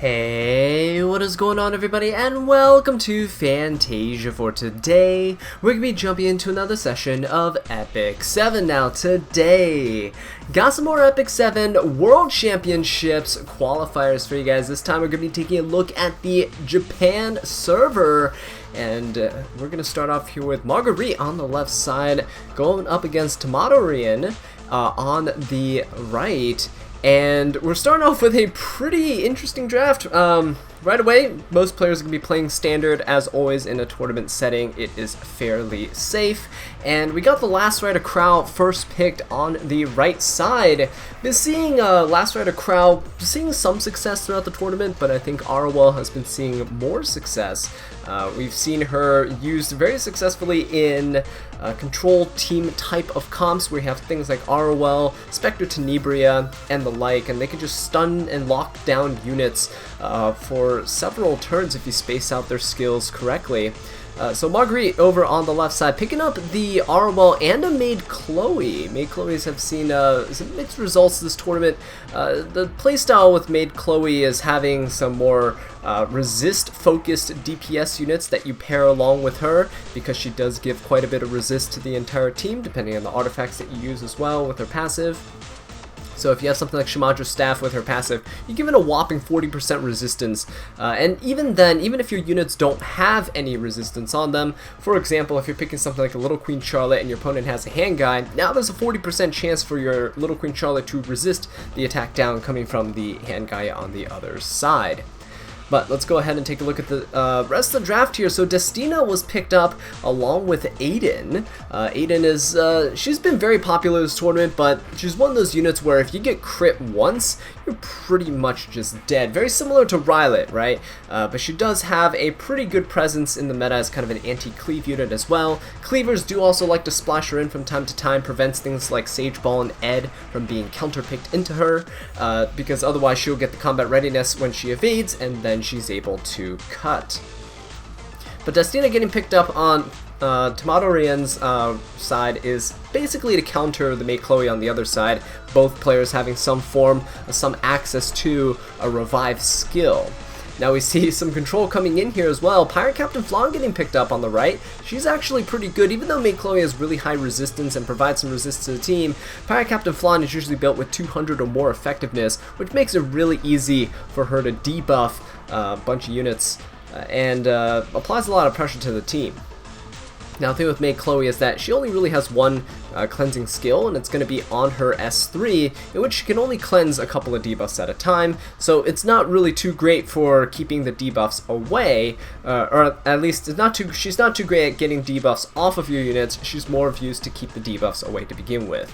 Hey, what is going on everybody, and welcome to Fantasia. For today, we're going to be jumping into another session of Epic 7. Now today, got some more Epic 7 World Championships qualifiers for you guys. This time we're going to be taking a look at the Japan server. And we're going to start off here with Marguerite on the left side, going up against Tomatorian on the right. And we're starting off with a pretty interesting draft. Right away, most players are going to be playing standard. As always in a tournament setting, it is fairly safe. And we got the Last Rider Crow first picked on the right side. Been seeing Last Rider Crow seeing some success throughout the tournament, but I think Arwell has been seeing more success. We've seen her used very successfully in control team type of comps where you have things like Arwell, Spectre Tenebria, and the like, and they can just stun and lock down units for several turns if you space out their skills correctly. So Marguerite over on the left side, picking up the Arwell and a Maid Chloe. Maid Chloes have seen some mixed results this tournament. The playstyle with Maid Chloe is having some more resist-focused DPS units that you pair along with her, because she does give quite a bit of resist to the entire team, depending on the artifacts that you use as well with her passive. So if you have something like Shimadra's Staff with her passive, you give it a whopping 40% resistance. And even then, even if your units don't have any resistance on them, for example, if you're picking something like a Little Queen Charlotte and your opponent has a hand guy, now there's a 40% chance for your Little Queen Charlotte to resist the attack down coming from the hand guy on the other side. But let's go ahead and take a look at the rest of the draft here. So Destina was picked up along with Aiden. Aiden is, she's been very popular this tournament, but she's one of those units where if you get crit once, you're pretty much just dead. Very similar to Rylet, right? But she does have a pretty good presence in the meta as kind of an anti-cleave unit as well. Cleavers do also like to splash her in from time to time, prevents things like Sage Ball and Ed from being counterpicked into her, because otherwise she'll get the combat readiness when she evades, and then she's able to cut. But Destina getting picked up on Tomatorian's side is basically to counter the Maid Chloe on the other side, both players having some form of some access to a revive skill. Now we see some control coming in here as well. Pirate Captain Flan getting picked up on the right. She's actually pretty good, even though Maid Chloe has really high resistance and provides some resistance to the team. Pirate Captain Flan is usually built with 200 or more effectiveness, which makes it really easy for her to debuff a bunch of units and applies a lot of pressure to the team. Now the thing with Maid Chloe is that she only really has one cleansing skill, and it's going to be on her S3, in which she can only cleanse a couple of debuffs at a time, so it's not really too great for keeping the debuffs away, or at least she's not too great at getting debuffs off of your units. She's more of used to keep the debuffs away to begin with.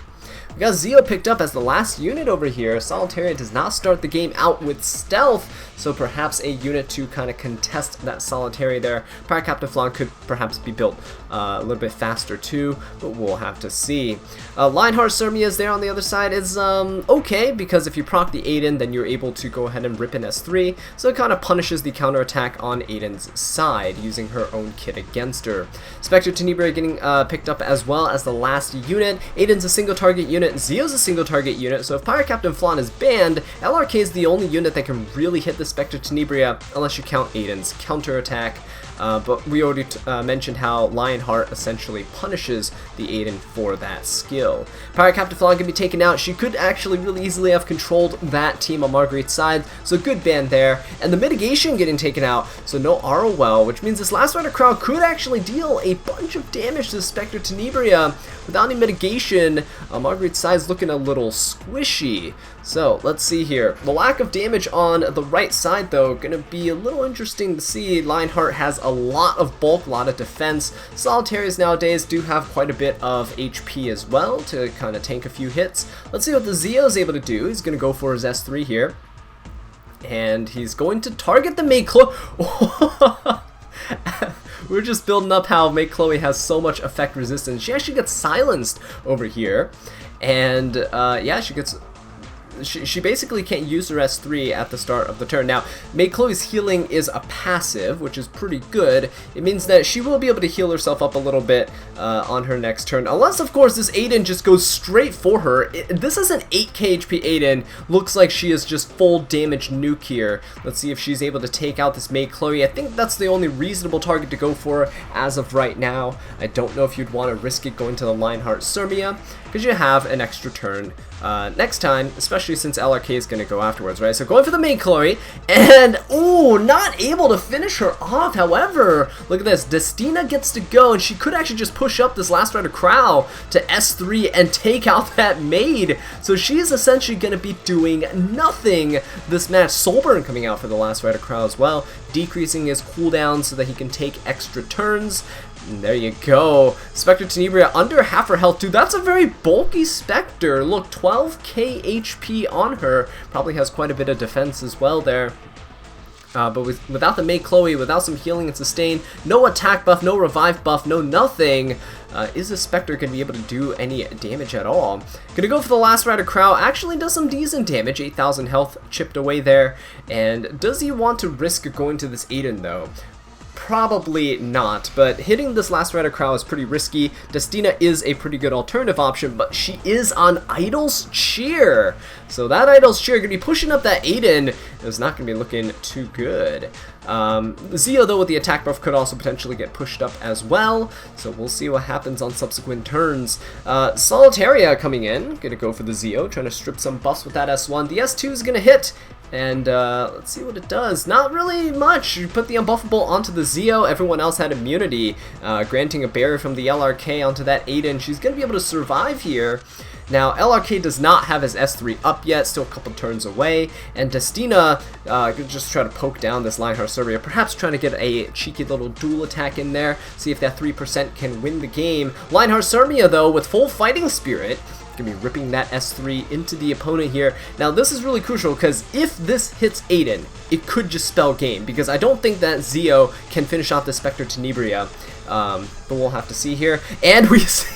We got Zio picked up as the last unit over here. Solitarian does not start the game out with stealth, so perhaps a unit to kind of contest that Solitary there. Pirate Captain Flan could perhaps be built a little bit faster too, but we'll have to see. Lionheart Sermia is there on the other side is okay, because if you proc the Aiden, then you're able to go ahead and rip in S3, so it kind of punishes the counterattack on Aiden's side, using her own kit against her. Spectre Tenebria getting picked up as well as the last unit. Aiden's a single target unit, Zio's a single target unit, so if Pirate Captain Flan is banned, LRK is the only unit that can really hit the Spectre Tenebria, unless you count Aiden's counterattack. But we already mentioned how Lionheart essentially punishes the Aiden for that skill. Pirate Captain Flan can be taken out. She could actually really easily have controlled that team on Marguerite's side, so good ban there. And the mitigation getting taken out, so no Arwell, which means this Last Rider Crow could actually deal a bunch of damage to the Spectre Tenebria. Without any mitigation, Marguerite's side is looking a little squishy. So let's see here. The lack of damage on the right side, though, gonna be a little interesting to see. Lionheart has a lot of bulk, a lot of defense. Solitaries nowadays do have quite a bit of HP as well to kind of tank a few hits. Let's see what the Zio is able to do. He's gonna go for his S3 here, and he's going to target the Maid Chloe. We're just building up how Maid Chloe has so much effect resistance. She actually gets silenced over here, and yeah, she gets she basically can't use her S3 at the start of the turn. Now, Mei Chloe's healing is a passive, which is pretty good. It means that she will be able to heal herself up a little bit on her next turn, unless, of course, this Aiden just goes straight for her. This is an 8k HP Aiden. Looks like she is just full damage nuke here. Let's see if she's able to take out this Mei Chloe. I think that's the only reasonable target to go for as of right now. I don't know if you'd want to risk it going to the Lionheart Sirmia, because you have an extra turn next time, especially since LRK is going to go afterwards, right? So going for the Mei Chloe, and ooh, not able to finish her off. However, look at this, Destina gets to go, and she could actually just push up this Last Rider Crow to S3 and take out that maid. So she is essentially going to be doing nothing this match. Soulburn coming out for the Last Rider Crow as well, decreasing his cooldown so that he can take extra turns. And there you go. Spectre Tenebria under half her health, dude. That's a very bulky Spectre. Look, 12k HP on her. Probably has quite a bit of defense as well there. But without the Mei Chloe, without some healing and sustain, no attack buff, no revive buff, no nothing, is the Spectre going to be able to do any damage at all? Gonna go for the Last Rider Crow. Actually does some decent damage, 8,000 health chipped away there. And does he want to risk going to this Aiden though? Probably not, but hitting this Last Rider Crow is pretty risky. Destina is a pretty good alternative option, but she is on Idol's Cheer. So that Idol's Cheer going to be pushing up that Aiden. It's not going to be looking too good. Zio, though, with the attack buff could also potentially get pushed up as well. So we'll see what happens on subsequent turns. Solitaria coming in. Going to go for the Zio, trying to strip some buffs with that S1. The S2 is going to hit. And let's see what it does. Not really much. You put the unbuffable onto the Zio. Everyone else had immunity, granting a barrier from the LRK onto that Aiden. She's going to be able to survive here. Now, LRK does not have his S3 up yet, still a couple turns away, and Destina could just try to poke down this Lionheart Sirmia, perhaps trying to get a cheeky little dual attack in there, see if that 3% can win the game. Lionheart Sirmia, though, with full fighting spirit, gonna be ripping that S3 into the opponent here. Now this is really crucial because if this hits Aiden, it could just spell game, because I don't think that Zio can finish off the Spectre Tenebria, but we'll have to see here. And we see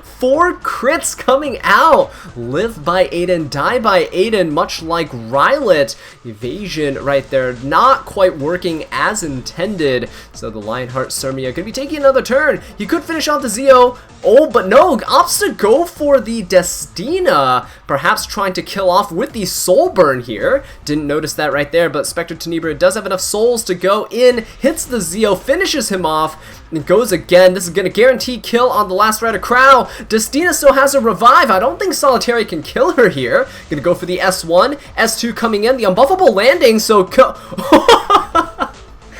4 crits coming out. Live by Aiden, die by Aiden, much like Rylet. Evasion right there, not quite working as intended. So the Lionheart Sirmia could be taking another turn. He could finish off the Zio. Oh, but no, opts to go for the Destina, perhaps trying to kill off with the Soulburn here. Didn't notice that right there, but Spectre Tenebria does have enough souls to go in, hits the Zio, finishes him off, and goes again. This is going to guarantee kill on the Last Rider Crow. Destina still has a revive. I don't think Solitaria can kill her here. Going to go for the S1, S2 coming in, the unbuffable landing, so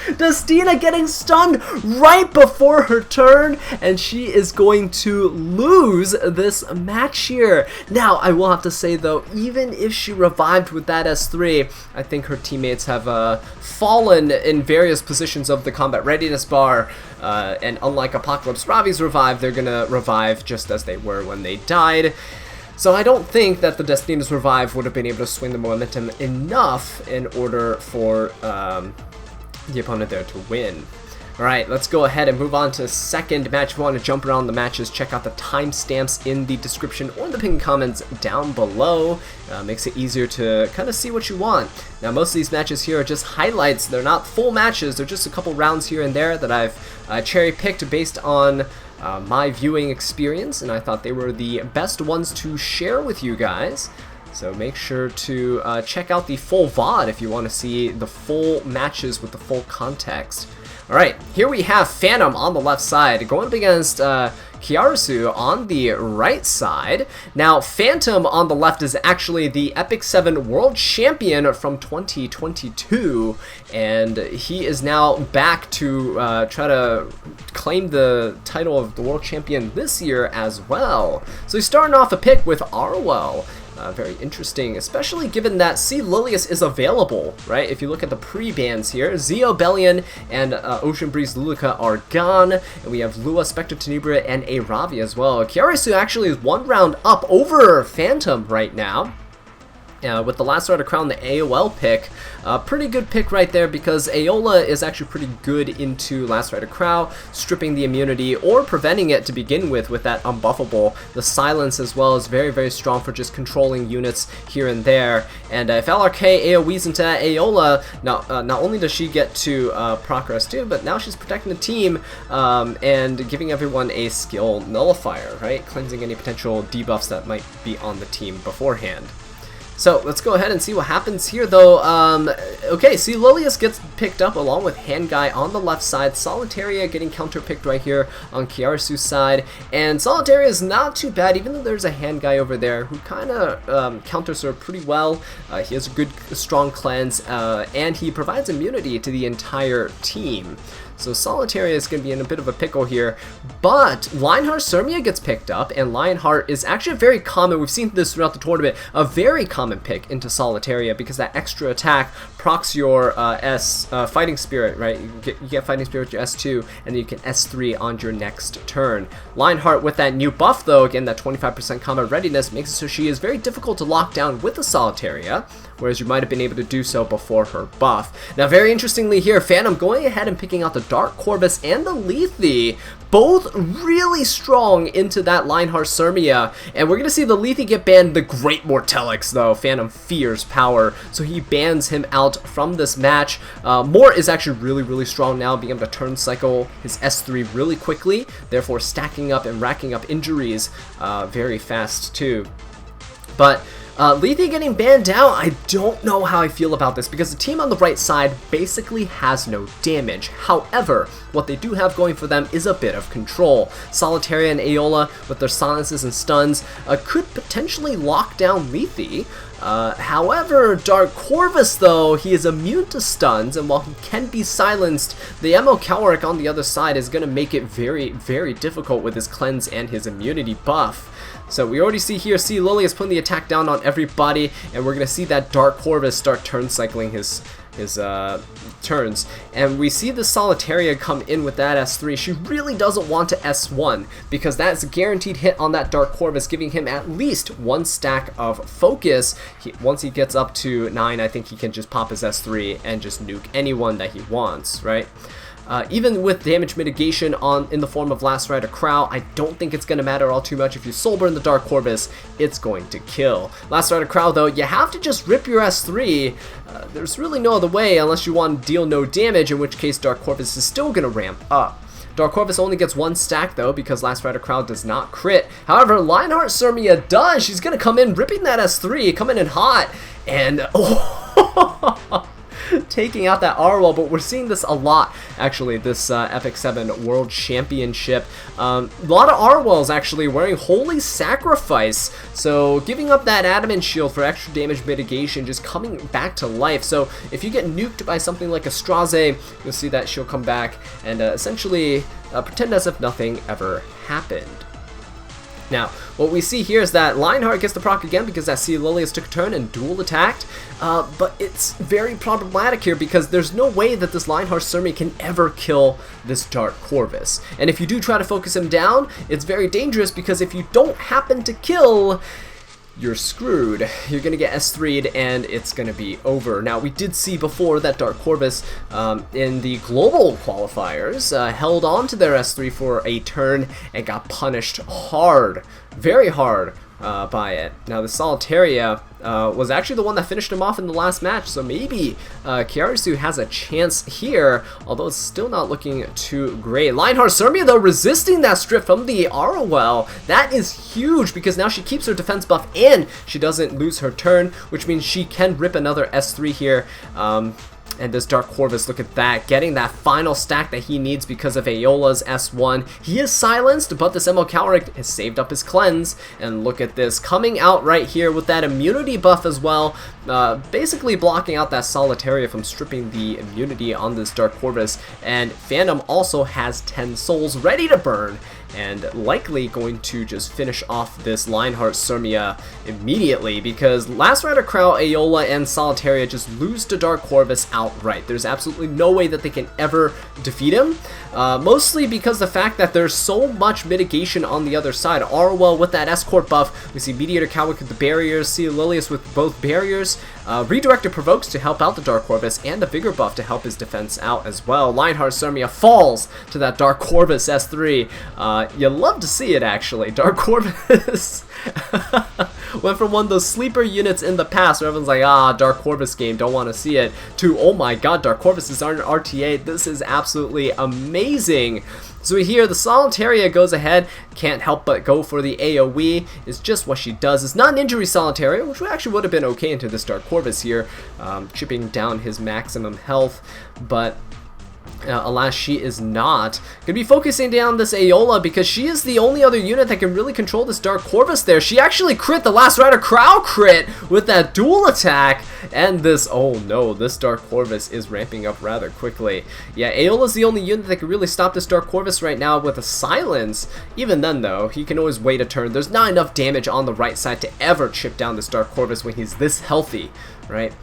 Destina getting stunned right before her turn, and she is going to lose this match here. Now, I will have to say, though, even if she revived with that S3, I think her teammates have fallen in various positions of the combat readiness bar, and unlike Apocalypse Ravi's revive, they're going to revive just as they were when they died. So I don't think that the Destina's revive would have been able to swing the momentum enough in order for the opponent there to win. Alright, let's go ahead and move on to the second match. If you want to jump around the matches, check out the timestamps in the description or the pinned comments down below. Makes it easier to kind of see what you want. Now, most of these matches here are just highlights. They're not full matches. They're just a couple rounds here and there that I've cherry-picked based on my viewing experience, and I thought they were the best ones to share with you guys. So make sure to check out the full VOD if you want to see the full matches with the full context. Alright, here we have Phantom on the left side going up against Kiarisu on the right side. Now, Phantom on the left is actually the Epic 7 World Champion from 2022, and he is now back to try to claim the title of the World Champion this year as well. So he's starting off a pick with Arwell. Very interesting, especially given that C. Lilius is available, right? If you look at the pre-bans here, Zio, Bellion, and Ocean Breeze Luluka are gone, and we have Lua, Spectre Tenebria, and a Ravi as well. Kiarisu actually is 1 round up over Phantom right now. With the Last Rider Crown, the AOL pick, pretty good pick right there because Aola is actually pretty good into Last Rider Crown, stripping the immunity or preventing it to begin with that unbuffable. The silence as well is very, very strong for just controlling units here and there. And if LRK AoEs into that Aola, not only does she get to progress too, but now she's protecting the team and giving everyone a skill nullifier, right? Cleansing any potential debuffs that might be on the team beforehand. So let's go ahead and see what happens here though. Okay, see, Lilius gets picked up along with Hand Guy on the left side. Solitaria getting counter picked right here on Kiarisu's side. And Solitaria is not too bad, even though there's a Hand Guy over there who kind of counters her pretty well. He has a good, strong cleanse, and he provides immunity to the entire team. So Solitaria is going to be in a bit of a pickle here, but Lionheart Sirmia gets picked up, and Lionheart is actually very common, we've seen this throughout the tournament, a very common pick into Solitaria because that extra attack procs your Fighting Spirit, right? You get Fighting Spirit with your S2, and then you can S3 on your next turn. Lionheart with that new buff though, again that 25% combat readiness, makes it so she is very difficult to lock down with the Solitaria, whereas you might have been able to do so before her buff. Now very interestingly here, Phantom going ahead and picking out the Dark Corvus and the Lethe, both really strong into that Lionheart Sirmia, and we're going to see the Lethe get banned. The Great Mortelix though, Phantom fears power, so he bans him out from this match. Mort is actually really, really strong now, being able to turn cycle his S3 really quickly, therefore stacking up and racking up injuries very fast too. But Lethe getting banned down, I don't know how I feel about this because the team on the right side basically has no damage. However, what they do have going for them is a bit of control. Solitaria and Aola with their silences and stuns could potentially lock down Lethe. However, Dark Corvus though, he is immune to stuns, and while he can be silenced, the Emo Cowric on the other side is going to make it very, very difficult with his cleanse and his immunity buff. So we already see here, Lilius putting the attack down on everybody, and we're going to see that Dark Corvus start turn cycling his turns. And we see the Solitaria come in with that S3. She really doesn't want to S1 because that's a guaranteed hit on that Dark Corvus, giving him at least one stack of focus. Once he gets up to 9, I think he can just pop his S3 and just nuke anyone that he wants, right? Even with damage mitigation in the form of Last Rider Crow, I don't think it's going to matter all too much. If you soul burn the Dark Corvus, it's going to kill. Last Rider Crow though, you have to just rip your S3. There's really no other way unless you want to deal no damage, in which case Dark Corvus is still going to ramp up. Dark Corvus only gets one stack though because Last Rider Crow does not crit. However, Lionheart Sirmia does. She's going to come in ripping that S3, coming in hot, and taking out that R-Wall, but we're seeing this a lot, actually, this Epic 7 World Championship. A lot of R-Walls, actually, wearing Holy Sacrifice, so giving up that Adamant Shield for extra damage mitigation, just coming back to life. So if you get nuked by something like a Straze, you'll see that she'll come back and essentially pretend as if nothing ever happened. Now, what we see here is that Lionheart gets the proc again because that Lilius took a turn and dual attacked, but it's very problematic here because there's no way that this Lionheart Sirmia can ever kill this Dark Corvus. And if you do try to focus him down, it's very dangerous because if you don't happen to kill, you're screwed. You're going to get S3'd and it's going to be over. Now, we did see before that Dark Corvus in the global qualifiers held on to their S3 for a turn and got punished hard, very hard by it. Now, the Solitaria was actually the one that finished him off in the last match, so maybe Kiarisu has a chance here, although it's still not looking too great. Lionheart Sirmia, though, resisting that strip from the Arowell. That is huge because now she keeps her defense buff and she doesn't lose her turn, which means she can rip another S3 here. And this Dark Corvus, look at that, getting that final stack that he needs because of Aeola's S1. He is silenced, but this Emo Cowric has saved up his cleanse. And look at this, coming out right here with that immunity buff as well, basically blocking out that Solitaria from stripping the immunity on this Dark Corvus. And Phantom also has 10 souls ready to burn. and likely going to just finish off this Lionheart Surmia immediately, because Last Rider Crow, Aola, and Solitaria just lose to Dark Corvus outright. There's absolutely no way that they can ever defeat him, mostly because the fact that there's so much mitigation on the other side. Arwell with that escort buff, we see Mediator Cowick with the barriers, see Lilius with both barriers, Redirector Provokes to help out the Dark Corvus, and the Vigor buff to help his defense out as well. Lionheart Surmia falls to that Dark Corvus S3. You love to see it, actually. Dark Corvus went from one of those sleeper units in the past where everyone's like, ah, Dark Corvus game, don't want to see it, to, oh my god, Dark Corvus is on RTA. This is absolutely amazing. So here, the Solitaria goes ahead, can't help but go for the AoE, is just what she does. It's not an injury Solitaria, which actually would have been okay into this Dark Corvus here, chipping down his maximum health, but alas, she is not. Gonna be focusing down this Aola because she is the only other unit that can really control this Dark Corvus there. She actually crit the Last Rider Crow crit with that dual attack, and this, oh no, this Dark Corvus is ramping up rather quickly. Yeah, Aola's the only unit that can really stop this Dark Corvus right now with a silence. Even then though, he can always wait a turn. There's not enough damage on the right side to ever chip down this Dark Corvus when he's this healthy, right?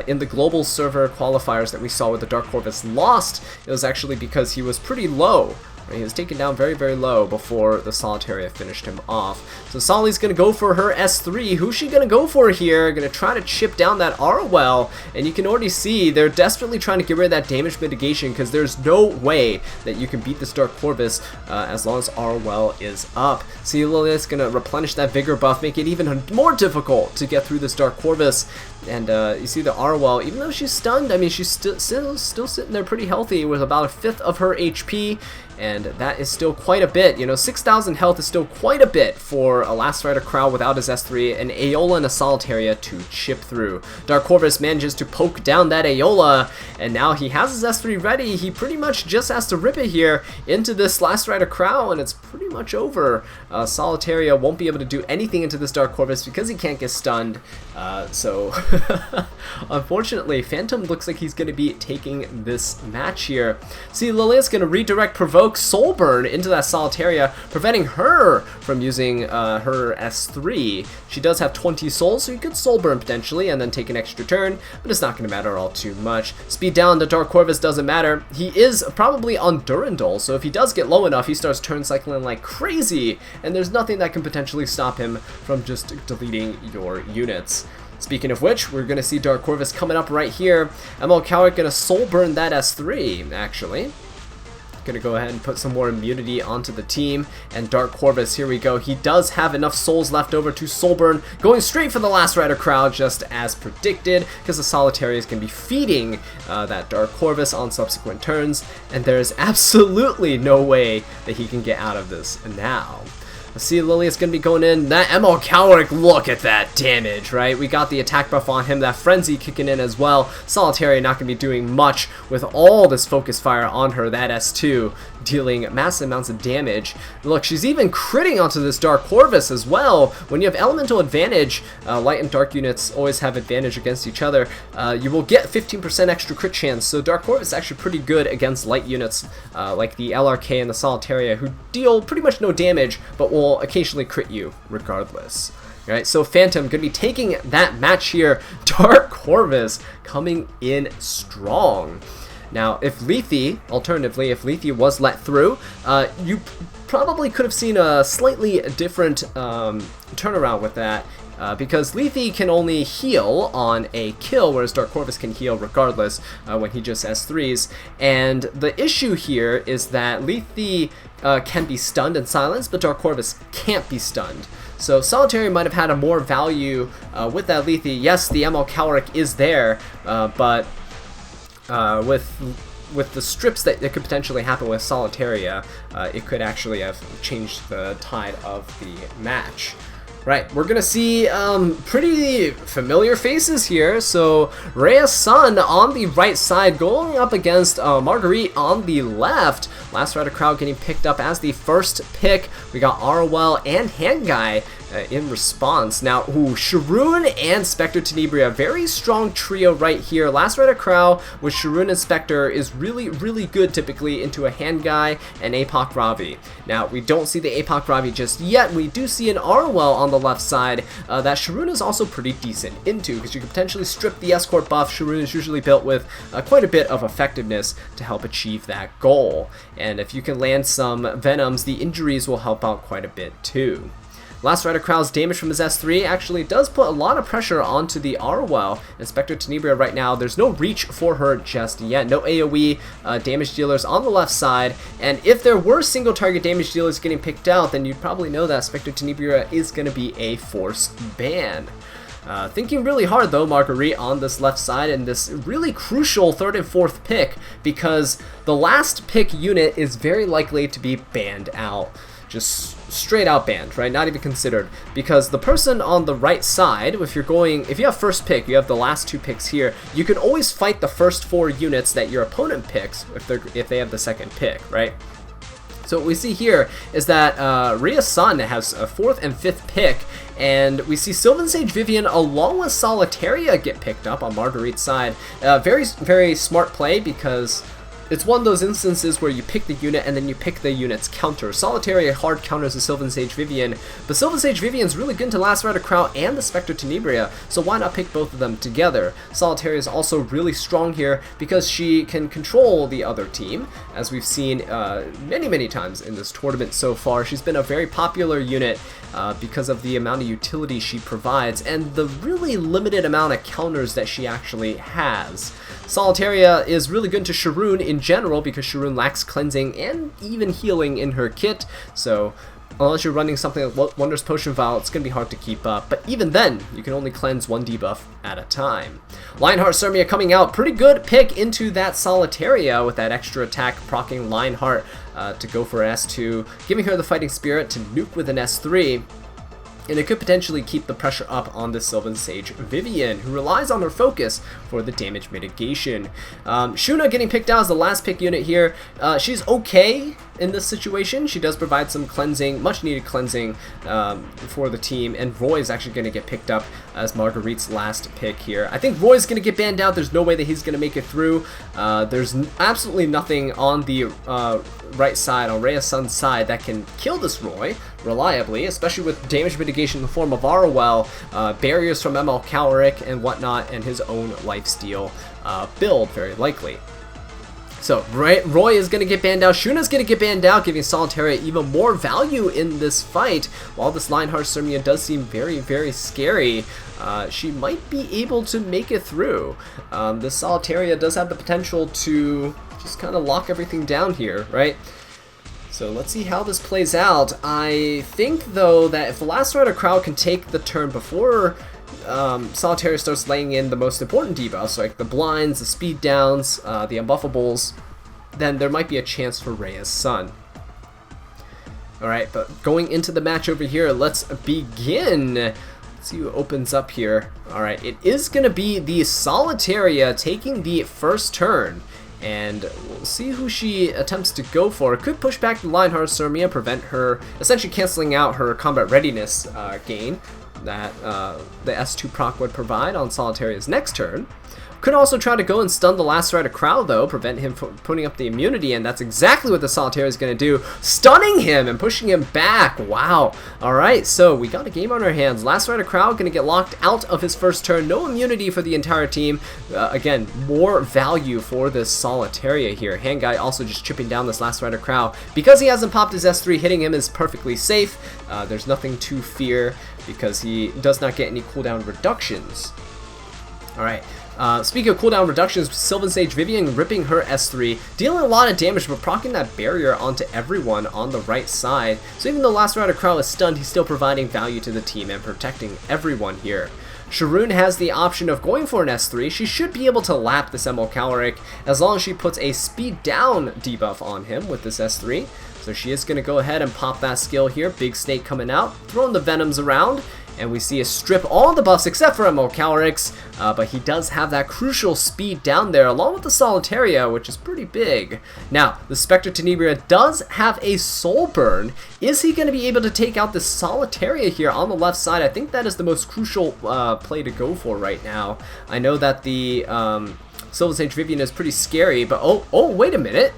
In the global server qualifiers that we saw where the Dark Corvus lost, it was actually because he was pretty low. He was taken down very, very low before the Solitaria finished him off. So Solly's going to go for her S3. Who's she going to go for here? Going to try to chip down that Arwell. And you can already see they're desperately trying to get rid of that damage mitigation because there's no way that you can beat this Dark Corvus as long as Arwell is up. See, Lilia's going to replenish that Vigor buff, make it even more difficult to get through this Dark Corvus. And you see the Arwell, even though she's stunned, I mean, she's still sitting there pretty healthy with about a fifth of her HP. And that is still quite a bit. You know, 6,000 health is still quite a bit for a Last Rider Crow without his S3, an Aola and a Solitaria to chip through. Dark Corvus manages to poke down that Aola, and now he has his S3 ready. He pretty much just has to rip it here into this Last Rider Crow, and it's pretty much over. Solitaria won't be able to do anything into this Dark Corvus because he can't get stunned. So, unfortunately, Phantom looks like he's going to be taking this match here. See, Lilia's going to redirect Provoke Soulburn into that Solitaria, preventing her from using her S3. She does have 20 souls, so you could Soulburn potentially and then take an extra turn, but it's not going to matter all too much. Speed down to Dark Corvus doesn't matter. He is probably on Durandal, so if he does get low enough, he starts turn cycling like crazy, and there's nothing that can potentially stop him from just deleting your units. Speaking of which, we're going to see Dark Corvus coming up right here. ML Cowick going to Soulburn that S3, actually. Gonna go ahead and put some more immunity onto the team, and Dark Corvus, here we go. He does have enough souls left over to Soulburn, going straight for the Last Rider Crow, just as predicted, because the Solitaria is going to be feeding that Dark Corvus on subsequent turns, and there's absolutely no way that he can get out of this now. See, Lilia's going to be going in. That ML Cowick, look at that damage, right? We got the attack buff on him, that Frenzy kicking in as well. Solitaria not going to be doing much with all this focus fire on her, that S2, dealing massive amounts of damage. Look, she's even critting onto this Dark Corvus as well. When you have elemental advantage, light and dark units always have advantage against each other. You will get 15% extra crit chance, so Dark Corvus is actually pretty good against light units like the LRK and the Solitaria, who deal pretty much no damage, but will occasionally crit you regardless. Alright, so Phantom going to be taking that match here. Dark Corvus coming in strong. Now, if Lethe, alternatively, if Lethe was let through, you probably could have seen a slightly different turnaround with that. Because Lethe can only heal on a kill, whereas Dark Corvus can heal regardless when he just S3s. And the issue here is that Lethe can be stunned and silenced, but Dark Corvus can't be stunned. So Solitaria might have had a more value with that Lethe. Yes, the ML Cowick is there, but with the strips that could potentially happen with Solitaria, it could actually have changed the tide of the match. Right, we're gonna see pretty familiar faces here. So ReaSun on the right side going up against Marguerite on the left. Last Rider Crow getting picked up as the first pick. We got Arwell and Handguy in response. Now, Sharoon and Spectre Tenebria, very strong trio right here. Last Rider Crow with Sharoon and Spectre is really, really good typically into a hand guy and Apoc Ravi. Now, we don't see the Apoc Ravi just yet. We do see an Arwell on the left side that Sharoon is also pretty decent into, because you can potentially strip the escort buff. Sharoon is usually built with quite a bit of effectiveness to help achieve that goal. And if you can land some Venoms, the injuries will help out quite a bit too. Last Rider Crow's damage from his S3 actually does put a lot of pressure onto the Arwell. And Spectre Tenebria right now, there's no reach for her just yet. No AoE damage dealers on the left side. And if there were single target damage dealers getting picked out, then you'd probably know that Spectre Tenebria is going to be a force ban. Thinking really hard though, Marguerite on this left side in this really crucial 3rd and 4th pick, because the last pick unit is very likely to be banned out. Just straight out banned, right? Not even considered, because the person on the right side, if you have first pick, you have the last 2 picks here, you can always fight the first 4 units that your opponent picks if they have the 2nd pick, right? So what we see here is that ReaSun has a 4th and 5th pick, and we see Sylvan Sage Vivian along with Solitaria get picked up on Marguerite's side. Very, very smart play, because it's one of those instances where you pick the unit and then you pick the unit's counter. Solitaria hard counters the Sylvan Sage Vivian, but Sylvan Sage Vivian's really good into Last Rider Crow and the Spectre Tenebria, so why not pick both of them together? Solitaria is also really strong here because she can control the other team, as we've seen many, many times in this tournament so far. She's been a very popular unit because of the amount of utility she provides and the really limited amount of counters that she actually has. Solitaria is really good to Sharoon in general because Sharoon lacks cleansing and even healing in her kit, so unless you're running something like Wondrous Potion Vial, it's going to be hard to keep up. But even then, you can only cleanse 1 debuff at a time. Lionheart Sirmia coming out, pretty good pick into that Solitaria with that extra attack, proccing Lionheart to go for an S2, giving her the Fighting Spirit to nuke with an S3. And it could potentially keep the pressure up on the Sylvan Sage Vivian, who relies on her focus for the damage mitigation. Shuna getting picked out as the last pick unit here. She's okay in this situation. She does provide some cleansing, much needed cleansing for the team, and Roy is actually going to get picked up as Marguerite's last pick here. I think Roy's going to get banned out. There's no way that he's going to make it through. There's absolutely nothing on the right side, on ReaSun's side, that can kill this Roy reliably, especially with damage mitigation in the form of Arwell, barriers from ML Calric and whatnot, and his own lifesteal build, very likely. So Roy is going to get banned out, Shuna's going to get banned out, giving Solitaria even more value in this fight. While this Lionheart Sirmia does seem very, very scary, she might be able to make it through. This Solitaria does have the potential to just kind of lock everything down here, right? So let's see how this plays out. I think, though, that if the Last Rider Crow can take the turn before Solitaria starts laying in the most important debuffs, like the blinds, the speed downs, the unbuffables, then there might be a chance for ReaSun. Alright, but going into the match over here, let's begin. Let's see who opens up here. Alright, it is going to be the Solitaria taking the first turn. And we'll see who she attempts to go for. It could push back the Lionheart Sirmia, prevent her, essentially canceling out her combat readiness gain that the S2 proc would provide on Solitaria's next turn. Could also try to go and stun the Last Rider Crow, though, prevent him from putting up the immunity, and that's exactly what the Solitaria is going to do, stunning him and pushing him back. Wow. Alright, so we got a game on our hands. Last Rider Crow going to get locked out of his first turn. No immunity for the entire team. Again, more value for this Solitaria here. Hand Guy also just chipping down this Last Rider Crow. Because he hasn't popped his S3, hitting him is perfectly safe. There's nothing to fear because he does not get any cooldown reductions. Alright. Speaking of cooldown reductions, Sylvan Sage Vivian ripping her S3, dealing a lot of damage, but proccing that barrier onto everyone on the right side. So even though Last Rider Crow is stunned, he's still providing value to the team and protecting everyone here. Sharoon has the option of going for an S3. She should be able to lap this ML Calric as long as she puts a speed down debuff on him with this S3. So she is going to go ahead and pop that skill here. Big Snake coming out, throwing the Venoms around. and we see a strip all the buffs except for Kiarisu, but he does have that crucial speed down there along with the Solitaria, which is pretty big. Now, the Spectre Tenebria does have a Soul Burn. Is he going to be able to take out the Solitaria here on the left side? I think that is the most crucial play to go for right now. I know that the Sylvan Sage Vivian is pretty scary, but oh, wait a minute.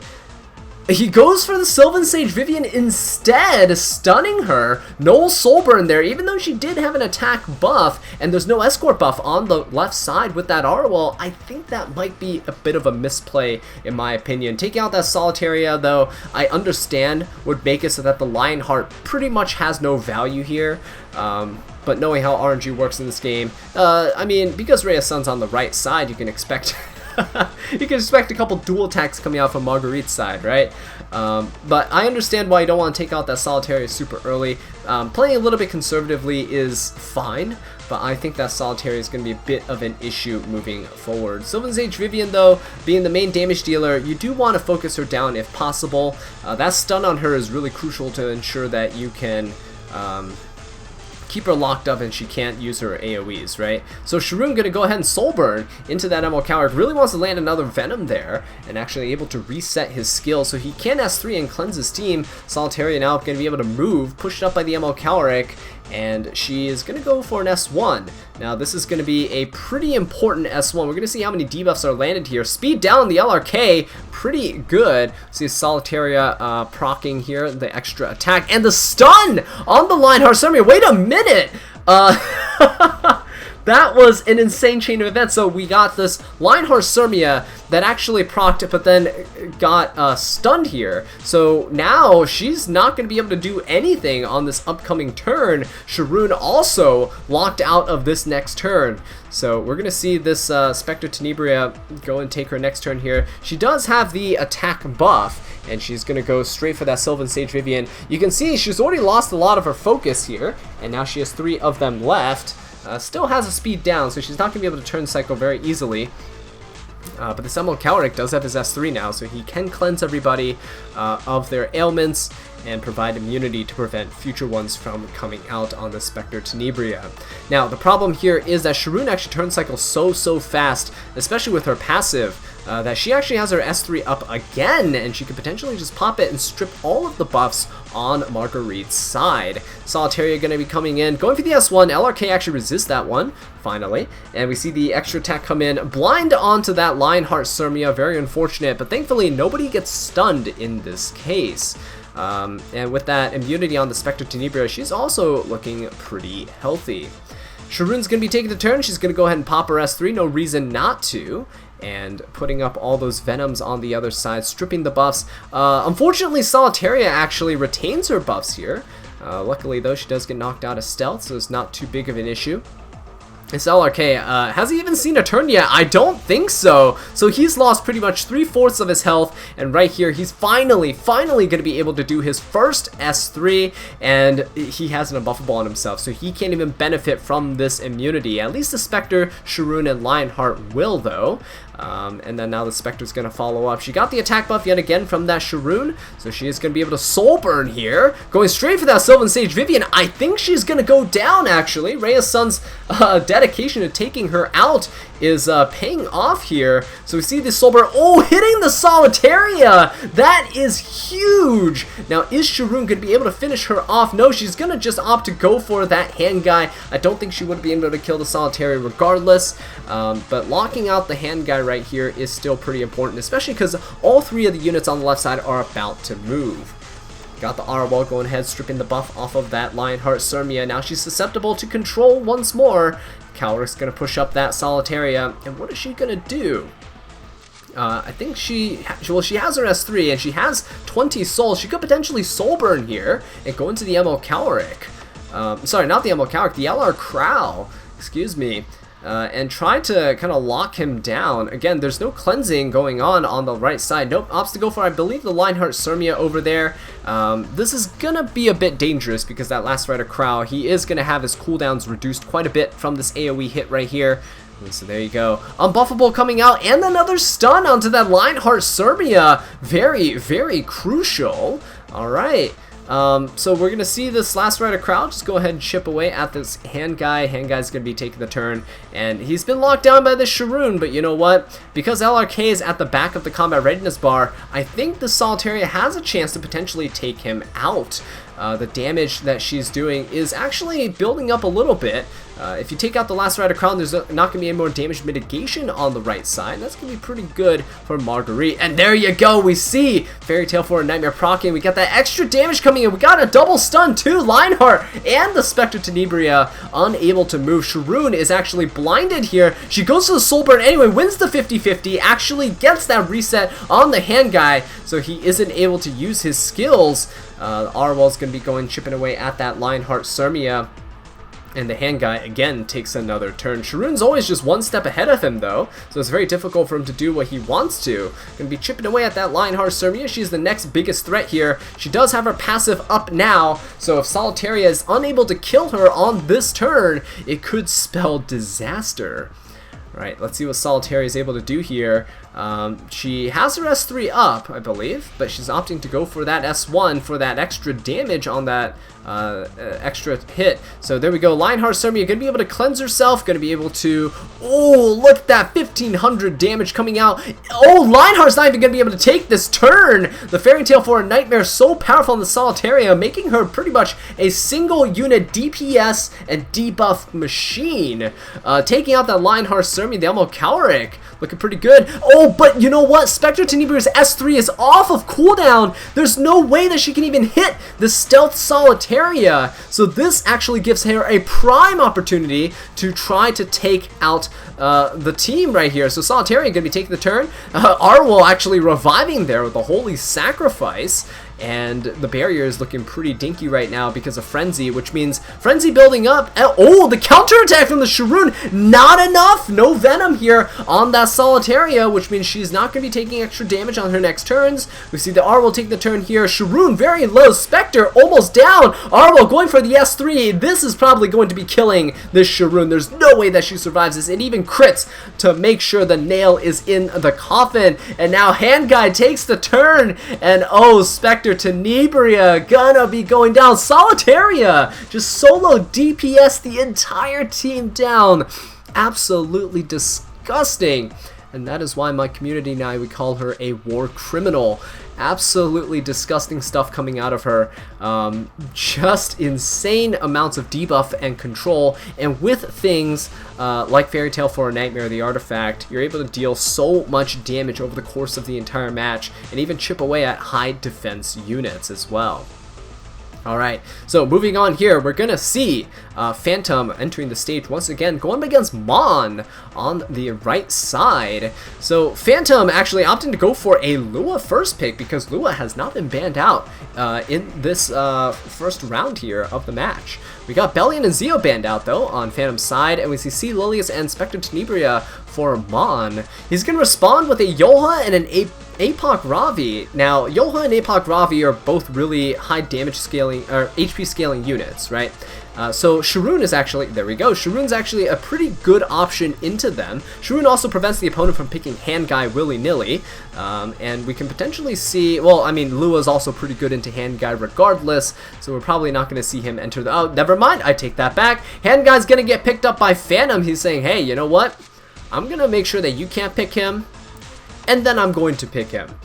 He goes for the Sylvan Sage Vivian instead, stunning her. No Soul Burn there, even though she did have an attack buff, and there's no escort buff on the left side with that R wall. I think that might be a bit of a misplay, in my opinion. Taking out that Solitaria, though, I understand would make it so that the Lionheart pretty much has no value here. But knowing how RNG works in this game, I mean, because ReaSun's on the right side, you can expect... you can expect a couple dual attacks coming out from Marguerite's side, right? But I understand why you don't want to take out that Solitaria super early. Playing a little bit conservatively is fine, but I think that Solitaria is going to be a bit of an issue moving forward. Sylvan Sage Vivian, though, being the main damage dealer, you do want to focus her down if possible. That stun on her is really crucial to ensure that you can... keep her locked up and she can't use her AoEs, right? So Sharoon gonna go ahead and Soul Burn into that Kiarisu. Really wants to land another Venom there and actually able to reset his skill so he can S3 and cleanse his team. Solitaria now gonna be able to move, pushed up by the Kiarisu, and she is gonna go for an S1. Now this is gonna be a pretty important S1. We're gonna see how many debuffs are landed here. Speed down the LRK, pretty good. See Solitaria proccing here, the extra attack, and the stun on the Lionheart Summoner. Wait a minute! That was an insane chain of events. So we got this Lionheart Sirmia that actually procced but then got stunned here. So now she's not going to be able to do anything on this upcoming turn. Sharoon also locked out of this next turn. So we're going to see this Spectre Tenebria go and take her next turn here. She does have the attack buff, and she's going to go straight for that Sylvan Sage Vivian. You can see she's already lost a lot of her focus here, and now she has 3 of them left. Still has a speed down, so she's not going to be able to turn cycle very easily. But the Kiarisu does have his S3 now, so he can cleanse everybody of their ailments and provide immunity to prevent future ones from coming out on the Spectre Tenebria. Now, the problem here is that Sharoon actually turns cycle so fast, especially with her passive, that she actually has her S3 up again, and she could potentially just pop it and strip all of the buffs on Marguerite's side. Solitaria going to be coming in, going for the S1. LRK actually resists that one, finally, and we see the extra attack come in, blind onto that Lionheart Sirmia. Very unfortunate, but thankfully nobody gets stunned in this case. And with that immunity on the Spectre Tenebria, she's also looking pretty healthy. Sharoon's going to be taking the turn. She's going to go ahead and pop her S3, no reason not to, and putting up all those Venoms on the other side, stripping the buffs. Unfortunately, Solitaria actually retains her buffs here. Luckily, though, she does get knocked out of stealth, so it's not too big of an issue. This LRK, has he even seen a turn yet? I don't think so. So he's lost pretty much 3/4 of his health, and right here, he's finally going to be able to do his first S3, and he has an unbuffable on himself, so he can't even benefit from this immunity. At least the Spectre, Sharoon, and Lionheart will, though. And then now the Spectre's going to follow up. She got the attack buff yet again from that Sharoon, so she is going to be able to Soul Burn here. Going straight for that Sylvan Sage Vivian. I think she's going to go down, actually. ReaSun's dedication to taking her out is paying off here. So we see the Soul Burn. Oh, hitting the Solitaria! That is huge! Now, is Sharoon going to be able to finish her off? No, she's going to just opt to go for that hand guy. I don't think she would be able to kill the Solitaria regardless, but locking out the hand guy right here is still pretty important, especially because all 3 of the units on the left side are about to move. Got the R wall going ahead, stripping the buff off of that Lionheart Sirmia. Now she's susceptible to control once more. Kiarisu going to push up that Solitaria, and what is she going to do? I think she has her S3, and she has 20 souls. She could potentially Soul Burn here and go into the Kiarisu. Sorry, not the Kiarisu, the LR Crow. Excuse me. And try to kind of lock him down. Again, there's no cleansing going on the right side. Nope, opts to go for, I believe, the Lionheart Sirmia over there. This is gonna be a bit dangerous because that last Rider Crow, he is gonna have his cooldowns reduced quite a bit from this AoE hit right here. And so there you go. Unbuffable coming out, and another stun onto that Lionheart Sirmia. Very, very crucial. All right. So we're going to see this last rider crowd just go ahead and chip away at this hand guy. Hand guy's going to be taking the turn, and he's been locked down by this Sharoon, but you know what? Because LRK is at the back of the combat readiness bar, I think the Solitaria has a chance to potentially take him out. The damage that she's doing is actually building up a little bit. If you take out the last rider crown, there's not going to be any more damage mitigation on the right side. That's going to be pretty good for Marguerite. And there you go, we see Fairy Tail for a Nightmare proccing. We got that extra damage coming in. We got a double stun too. Lionheart and the Spectre Tenebria unable to move. Sharoon is actually blinded here. She goes to the Soul Burn anyway, wins the 50-50, actually gets that reset on the hand guy, so he isn't able to use his skills. Arwell's going to be going chipping away at that Lionheart Sirmia, and the hand guy again takes another turn. Sharoon's always just one step ahead of him though, so it's very difficult for him to do what he wants to. Going to be chipping away at that Lionheart Sirmia. She's the next biggest threat here. She does have her passive up now, so if Solitaria is unable to kill her on this turn, it could spell disaster. Right, let's see what Solitaria is able to do here. She has her S3 up, I believe, but she's opting to go for that S1 for that extra damage on that extra hit. So there we go. Lionheart Sirmia going to be able to cleanse herself, going to be able to... Oh, look at that 1500 damage coming out. Oh, Lionheart's not even going to be able to take this turn. The Fairy Tail for a Nightmare so powerful on the Solitaria, making her pretty much a single unit DPS and debuff machine. Taking out that Lionheart Sirmia, the Elmo Calric, looking pretty good. Oh, but you know what? Spectre Tenebria's S3 is off of cooldown. There's no way that she can even hit the Stealth Solitaria. So this actually gives her a prime opportunity to try to take out the team right here. So Solitaria going to be taking the turn. Arwell actually reviving there with the Holy Sacrifice. And the barrier is looking pretty dinky right now because of Frenzy, which means Frenzy building up. Oh, the counterattack from the Sharoon, not enough. No Venom here on that Solitaria, which means she's not going to be taking extra damage on her next turns. We see the Arwell take the turn here. Sharoon very low. Spectre almost down. Arwell going for the S3. This is probably going to be killing this Sharoon. There's no way that she survives this. It even crits to make sure the nail is in the coffin. And now Hand Guy takes the turn. And oh, Spectre Tenebria gonna be going down. Solitaria just solo DPS the entire team down. Absolutely disgusting. And that is why my community and I, we call her a war criminal. Absolutely disgusting stuff coming out of her. Just insane amounts of debuff and control. And with things like Fairy Tail for a Nightmare, the artifact, you're able to deal so much damage over the course of the entire match, and even chip away at high defense units as well. Alright, so moving on here, we're gonna see Phantom entering the stage once again, going against Mon on the right side. So Phantom actually opting to go for a Lua first pick because Lua has not been banned out in this first round here of the match. We got Bellion and Zeo banned out though on Phantom's side, and we see C. Lilius and Spectre Tenebria for Mon. He's gonna respond with a Yoha and an Apoc Ravi. Now, Yoha and Apoc Ravi are both really high damage scaling, or HP scaling units, right? So Sharoon is actually, there we go, Sharoon's actually a pretty good option into them. Sharoon also prevents the opponent from picking Hand Guy willy-nilly, and we can potentially see, well, I mean, Lua's also pretty good into Hand Guy regardless, so we're probably not going to see him enter the, oh, never mind, I take that back. Hand Guy's going to get picked up by Phantom. He's saying, hey, you know what? I'm going to make sure that you can't pick him, and then I'm going to pick him.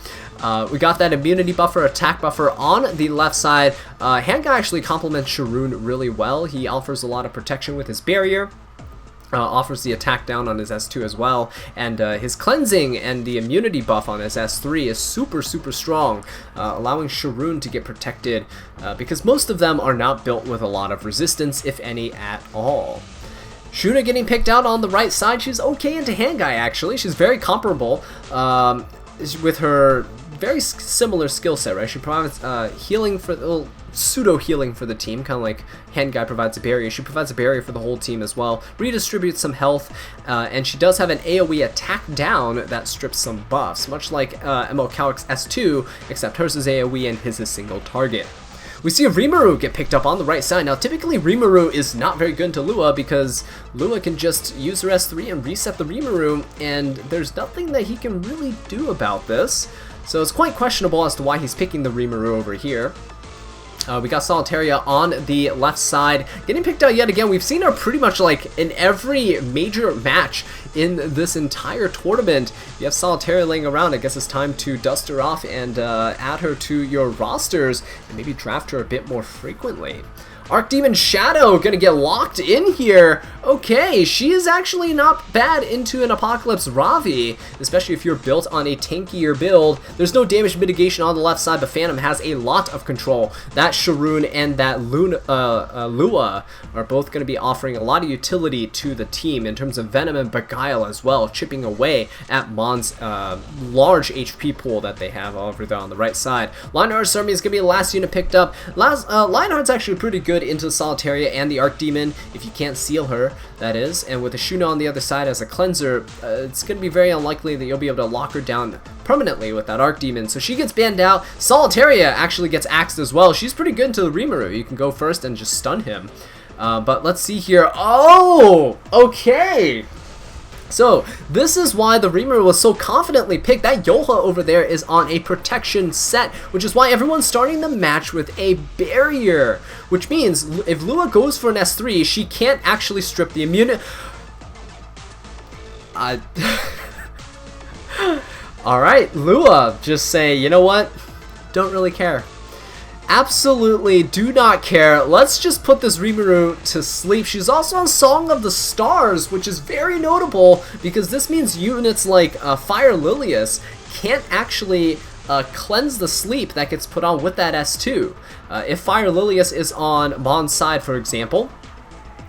We got that immunity buffer, attack buffer on the left side. Hand Guy actually complements Sharoon really well. He offers a lot of protection with his barrier. Offers the attack down on his S2 as well, and his cleansing and the immunity buff on his S3 is super strong, allowing Sharoon to get protected because most of them are not built with a lot of resistance, if any at all. Shuna getting picked out on the right side. She's okay into Hand Guy actually. She's very comparable with her very similar skill set, right? She provides healing for, well, pseudo healing for the team, kind of like Hand Guy provides a barrier. She provides a barrier for the whole team as well, redistributes some health, and she does have an AoE attack down that strips some buffs, much like ML Calric's S2, except hers is AoE and his is single target. We see Rimuru get picked up on the right side. Now, typically Rimuru is not very good to Lua because Lua can just use her S3 and reset the Rimuru, and there's nothing that he can really do about this. So it's quite questionable as to why he's picking the Rimuru over here. We got Solitaria on the left side, getting picked out yet again. We've seen her pretty much like in every major match in this entire tournament. You have Solitaria laying around. I guess it's time to dust her off and add her to your rosters and maybe draft her a bit more frequently. Archdemon Shadow gonna get locked in here. Okay, she is actually not bad into an Apocalypse Ravi, especially if you're built on a tankier build. There's no damage mitigation on the left side, but Phantom has a lot of control. That Sharoon and that Lua are both going to be offering a lot of utility to the team in terms of Venom and Beguile as well, chipping away at Mon's large HP pool that they have over there on the right side. Lionheart's Army is going to be the last unit picked up. Lionheart's actually pretty good into the Solitaria and the Archdemon, if you can't seal her, that is. And with the Shuna on the other side as a cleanser, it's going to be very unlikely that you'll be able to lock her down permanently with that Archdemon. So she gets banned out. Solitaria actually gets axed as well. She's pretty good into the Rimuru. You can go first and just stun him. But let's see here. Oh, okay. So this is why the Rimuru was so confidently picked. That Yoha over there is on a protection set, which is why everyone's starting the match with a barrier, which means if Lua goes for an S3, she can't actually strip the immunity. Alright, Lua, just say, you know what? Don't really care. Absolutely do not care. Let's just put this Rimuru to sleep. She's also on Song of the Stars, which is very notable because this means units like Fire Lilius can't actually cleanse the sleep that gets put on with that S2. If Fire Lilius is on Mon's side, for example,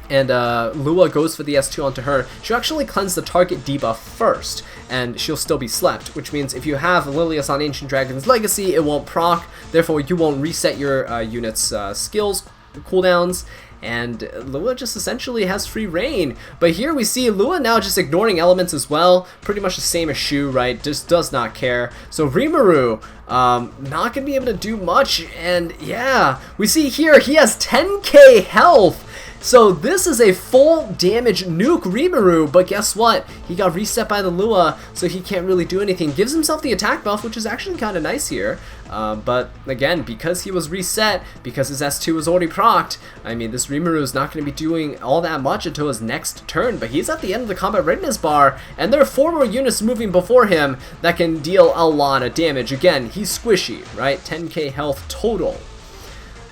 and Lua goes for the S2 onto her, she'll actually cleanse the target debuff first, and she'll still be slept, which means if you have Lilius on Ancient Dragon's Legacy, it won't proc, therefore you won't reset your unit's skills cooldowns, and Lua just essentially has free reign. But here we see Lua now just ignoring elements as well, pretty much the same as Shu, right? Just does not care. So Rimuru, not gonna be able to do much, and yeah, we see here he has 10k health. So this is a full damage nuke Rimuru, but guess what? He got reset by the Lua, so he can't really do anything. Gives himself the attack buff, which is actually kind of nice here. But again, because he was reset, because his S2 was already procced, I mean, this Rimuru is not going to be doing all that much until his next turn, but he's at the end of the combat readiness bar, and there are 4 more units moving before him that can deal a lot of damage. Again, he's squishy, right? 10k health total.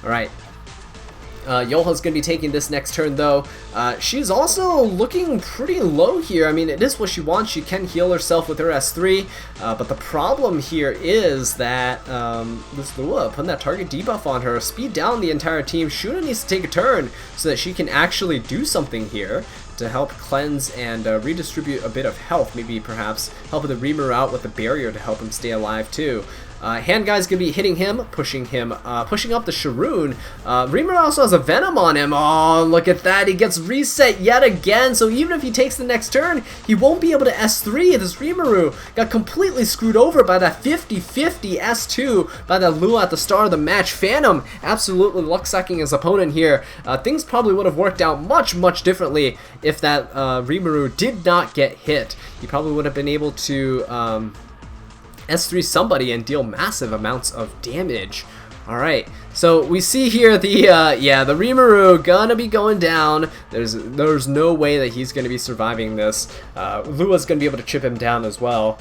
Alright. Yoha's going to be taking this next turn, though. She's also looking pretty low here. I mean, it is what she wants. She can heal herself with her S3, but the problem here is that this Lua putting that target debuff on her, speed down the entire team. Shuna needs to take a turn so that she can actually do something here to help cleanse and redistribute a bit of health. Maybe perhaps help the Rimuru out with the barrier to help him stay alive too. Hand Guy's gonna be hitting him, pushing up the Sharoon. Rimuru also has a Venom on him. Oh, look at that. He gets reset yet again. So even if he takes the next turn, he won't be able to S3. This Rimuru got completely screwed over by that 50-50 S2 by that Lua at the start of the match. Phantom absolutely luck-sucking his opponent here. Things probably would have worked out much, much differently if that Rimuru did not get hit. He probably would have been able to S3 somebody and deal massive amounts of damage. Alright, so we see here the the Rimuru gonna be going down. There's no way that he's gonna be surviving this. Lua's gonna be able to chip him down as well.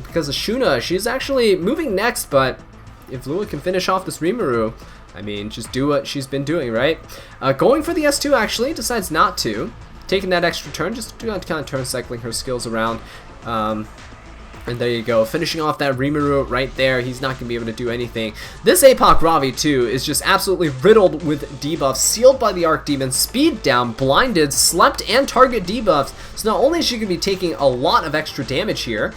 Because of Shuna, she's actually moving next, but if Lua can finish off this Rimuru, I mean, just do what she's been doing, right? Going for the S2 actually, decides not to. Taking that extra turn, just kind of turn cycling her skills around. And there you go, finishing off that Rimuru right there. He's not going to be able to do anything. This Apoc Ravi too is just absolutely riddled with debuffs, sealed by the Archdemon, speed down, blinded, slept, and target debuffs. So not only is she going to be taking a lot of extra damage here,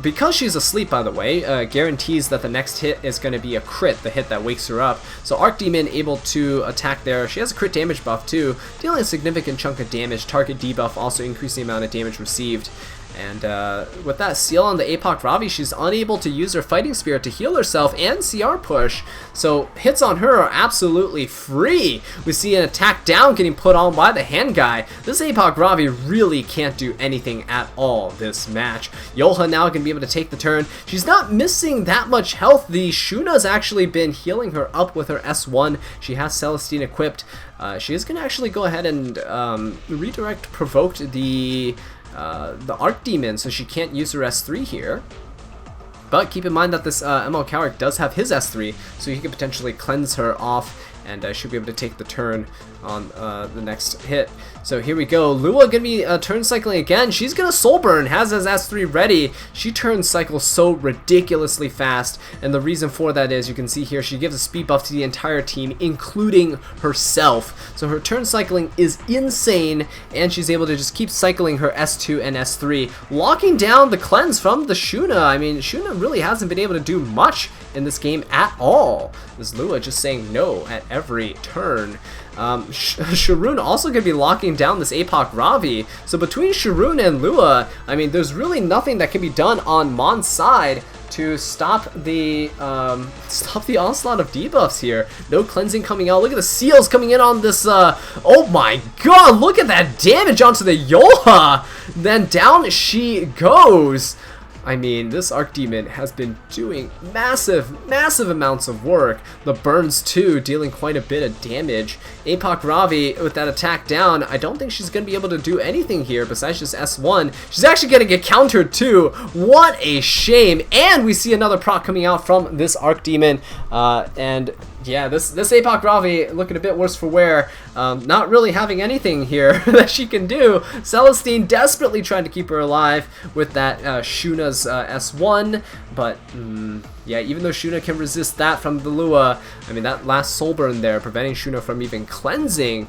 because she's asleep, by the way, guarantees that the next hit is going to be a crit, the hit that wakes her up. So Archdemon able to attack there. She has a crit damage buff too, dealing a significant chunk of damage. Target debuff also increasing the amount of damage received. And with that seal on the APOC Ravi, she's unable to use her Fighting Spirit to heal herself and CR push. So hits on her are absolutely free. We see an attack down getting put on by the hand guy. This APOC Ravi really can't do anything at all this match. Yoha now can be able to take the turn. She's not missing that much health. The Shuna's actually been healing her up with her S1. She has Celestine equipped. She is going to actually go ahead and redirect provoked the Arc Demon, so she can't use her S3 here. But keep in mind that this ML Cowrick does have his S3, so he could potentially cleanse her off, and should be able to take the turn on the next hit. So here we go. Lua gonna be turn cycling again. She's gonna soul burn, has his S3 ready. She turn cycles so ridiculously fast, and the reason for that is, you can see here, she gives a speed buff to the entire team, including herself. So her turn cycling is insane, and she's able to just keep cycling her S2 and S3, locking down the cleanse from the Shuna. I mean, Shuna really hasn't been able to do much in this game at all. This Lua just saying no at every turn. Sharoon also going to be locking down this APOC Ravi. So between Sharoon and Lua, I mean, there's really nothing that can be done on Mon's side to stop the onslaught of debuffs here. No cleansing coming out. Look at the seals coming in on this. Oh my god, look at that damage onto the Yoha. Then down she goes. I mean, this Arc Demon has been doing massive amounts of work. The burns too, dealing quite a bit of damage. APOC Ravi, with that attack down, I don't think she's going to be able to do anything here besides just S1. She's actually going to get countered too. What a shame. And we see another proc coming out from this Arc Demon. And yeah, this APOC Ravi looking a bit worse for wear. Not really having anything here that she can do. Celestine desperately trying to keep her alive with that Shuna's S1, but yeah, even though Shuna can resist that from the Lua, I mean, that last soul burn there, preventing Shuna from even cleansing,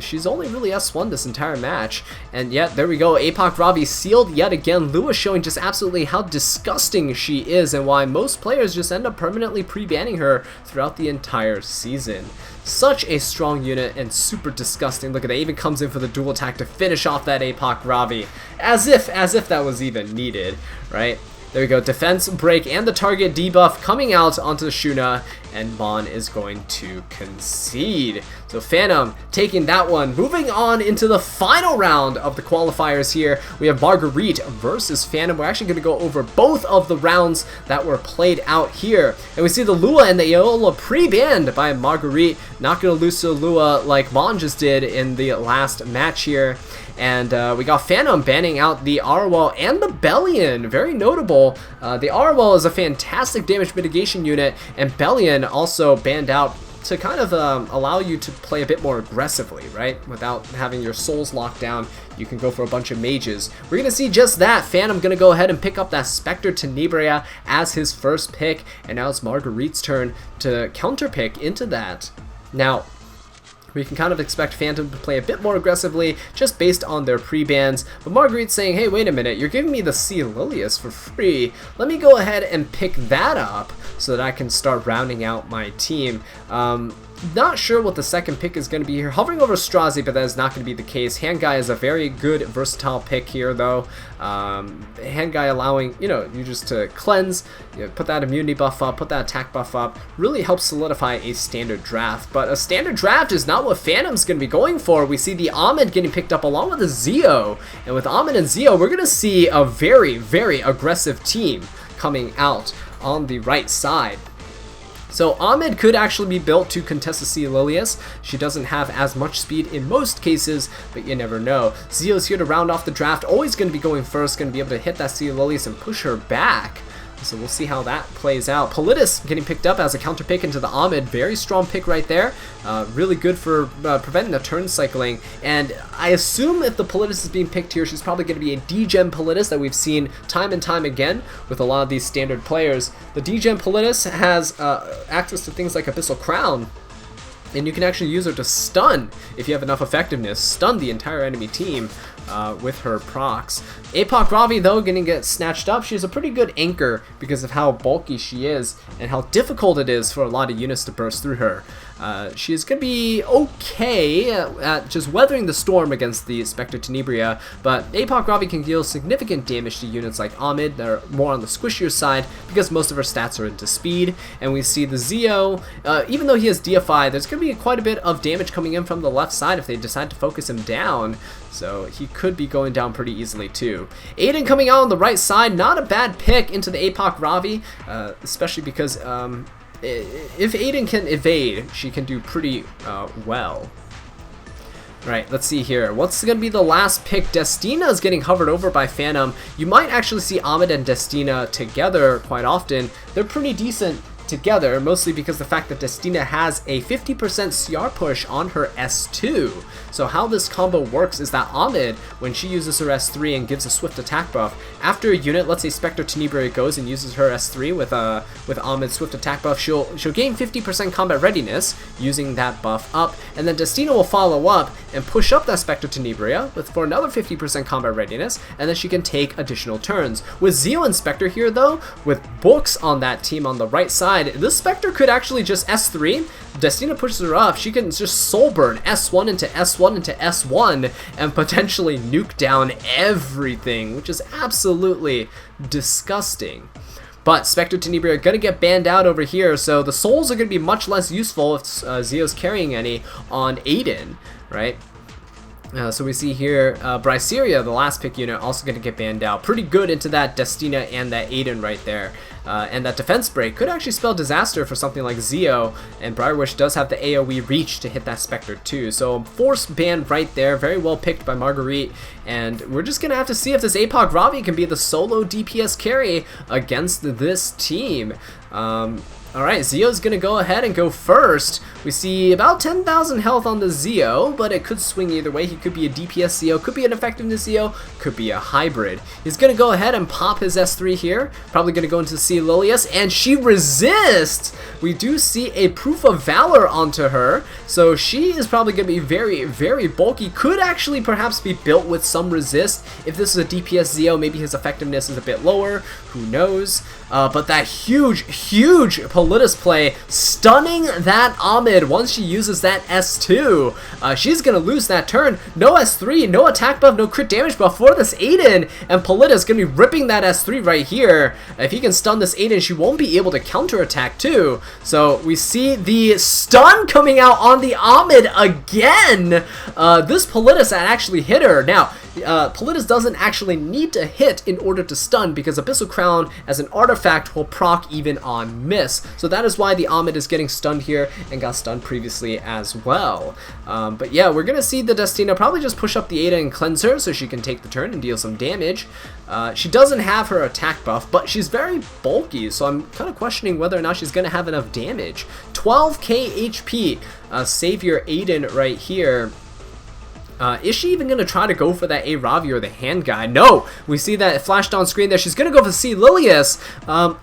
she's only really S1 this entire match. And yet, there we go, APOC Ravi sealed yet again. Lua showing just absolutely how disgusting she is, and why most players just end up permanently pre-banning her throughout the entire season. Such a strong unit and super disgusting. Look at that, even comes in for the dual attack to finish off that APOC Ravi. As if that was even needed, right? There we go, defense break and the target debuff coming out onto the Shuna, and Mon is going to concede. So Phantom taking that one. Moving on into the final round of the qualifiers here, we have Marguerite versus Phantom. We're actually going to go over both of the rounds that were played out here. And we see the Lua and the Aeola pre-banned by Marguerite. Not going to lose to Lua like Mon just did in the last match here. And we got Phantom banning out the Arwell and the Bellion. Very notable. The Arwell is a fantastic damage mitigation unit, and Bellion also banned out to kind of allow you to play a bit more aggressively, right? Without having your souls locked down, you can go for a bunch of mages. We're going to see just that. Phantom going to go ahead and pick up that Spectre Tenebria as his first pick, and now it's Marguerite's turn to counter pick into that. Now, we can kind of expect Phantom to play a bit more aggressively just based on their pre-bans, but Marguerite's saying, hey, wait a minute, you're giving me the Sea Lilius for free. Let me go ahead and pick that up so that I can start rounding out my team. Not sure what the second pick is going to be here. Hovering over Strazi, but that is not going to be the case. Hand Guy is a very good, versatile pick here, though. Hand Guy allowing, you just to cleanse, put that immunity buff up, put that attack buff up, really helps solidify a standard draft. But a standard draft is not what Phantom's going to be going for. We see the Ahmed getting picked up along with the Zio. And with Ahmed and Zio, we're going to see a very, very aggressive team coming out on the right side. So Ahmed could actually be built to contest the Sea Lilius. She doesn't have as much speed in most cases, but you never know. Zio's here to round off the draft, always going to be going first, going to be able to hit that Sea Lilius and push her back. So we'll see how that plays out. Politis getting picked up as a counter pick into the Ahmed. Very strong pick right there. Really good for preventing the turn cycling. And I assume if the Politis is being picked here, she's probably going to be a D-Gen Politis that we've seen time and time again with a lot of these standard players. The D-Gen Politis has access to things like Abyssal Crown, and you can actually use her to stun if you have enough effectiveness. Stun the entire enemy team with her procs. APOC Ravi, though, going to get snatched up. She's a pretty good anchor because of how bulky she is and how difficult it is for a lot of units to burst through her. She is going to be okay at just weathering the storm against the Spectre Tenebria, but APOC Ravi can deal significant damage to units like Ahmed that are more on the squishier side because most of her stats are into speed. And we see the Zio, even though he has DFI, there's going to be quite a bit of damage coming in from the left side if they decide to focus him down. So he could be going down pretty easily too. Aiden coming out on the right side, not a bad pick into the APOC Ravi, especially because if Aiden can evade, she can do pretty well. Right, let's see here. What's going to be the last pick? Destina is getting hovered over by Phantom. You might actually see Ahmed and Destina together quite often. They're pretty decent together, mostly because the fact that Destina has a 50% CR push on her S2. So how this combo works is that Ahmed, when she uses her S3 and gives a swift attack buff, after a unit, let's say Spectre Tenebria goes and uses her S3 with Ahmed's swift attack buff, she'll gain 50% combat readiness using that buff up, and then Destina will follow up and push up that Spectre Tenebria for another 50% combat readiness, and then she can take additional turns. With Zio and Spectre here though, with Books on that team on the right side, this Spectre could actually just S3, Destina pushes her up, she can just soul burn S1 into S1 into S1 and potentially nuke down everything, which is absolutely disgusting. But Spectre Tenebria are going to get banned out over here, so the souls are going to be much less useful if Zio's carrying any on Aiden, right? So we see here Bryceria, the last pick unit, also going to get banned out. Pretty good into that Destina and that Aiden right there. And that defense break could actually spell disaster for something like Zio, and Briarwish does have the AoE reach to hit that Spectre too. So force ban right there, very well picked by Marguerite, and we're just going to have to see if this APOC Ravi can be the solo DPS carry against this team. Alright, Zio's going to go ahead and go first. We see about 10,000 health on the Zio, but it could swing either way. He could be a DPS Zio, could be an effectiveness Zio, could be a hybrid. He's going to go ahead and pop his S3 here. Probably going to go into C. Lilius, and she resists! We do see a Proof of Valor onto her, so she is probably going to be very, very bulky. Could actually perhaps be built with some resist. If this is a DPS Zio, maybe his effectiveness is a bit lower. Who knows? But that huge Politis play, stunning that Ahmed once she uses that S2. She's going to lose that turn. No S3, no attack buff, no crit damage buff for this Aiden. And Politis going to be ripping that S3 right here. If he can stun this Aiden, she won't be able to counterattack too. So we see the stun coming out on the Ahmed again. This Politis actually hit her. Now, Politis doesn't actually need to hit in order to stun because Abyssal Crown as an artifact will proc even on miss. So that is why the Ahmed is getting stunned here and got stunned previously as well. But yeah, we're going to see the Destina probably just push up the Ada and cleanse her so she can take the turn and deal some damage. She doesn't have her attack buff, but she's very bulky, so I'm kind of questioning whether or not she's going to have enough damage. 12k HP, Savior Aiden right here. Is she even going to try to go for that A. Ravi or the hand guy? No! We see that flashed on screen there. She's going to go for C. Lilius.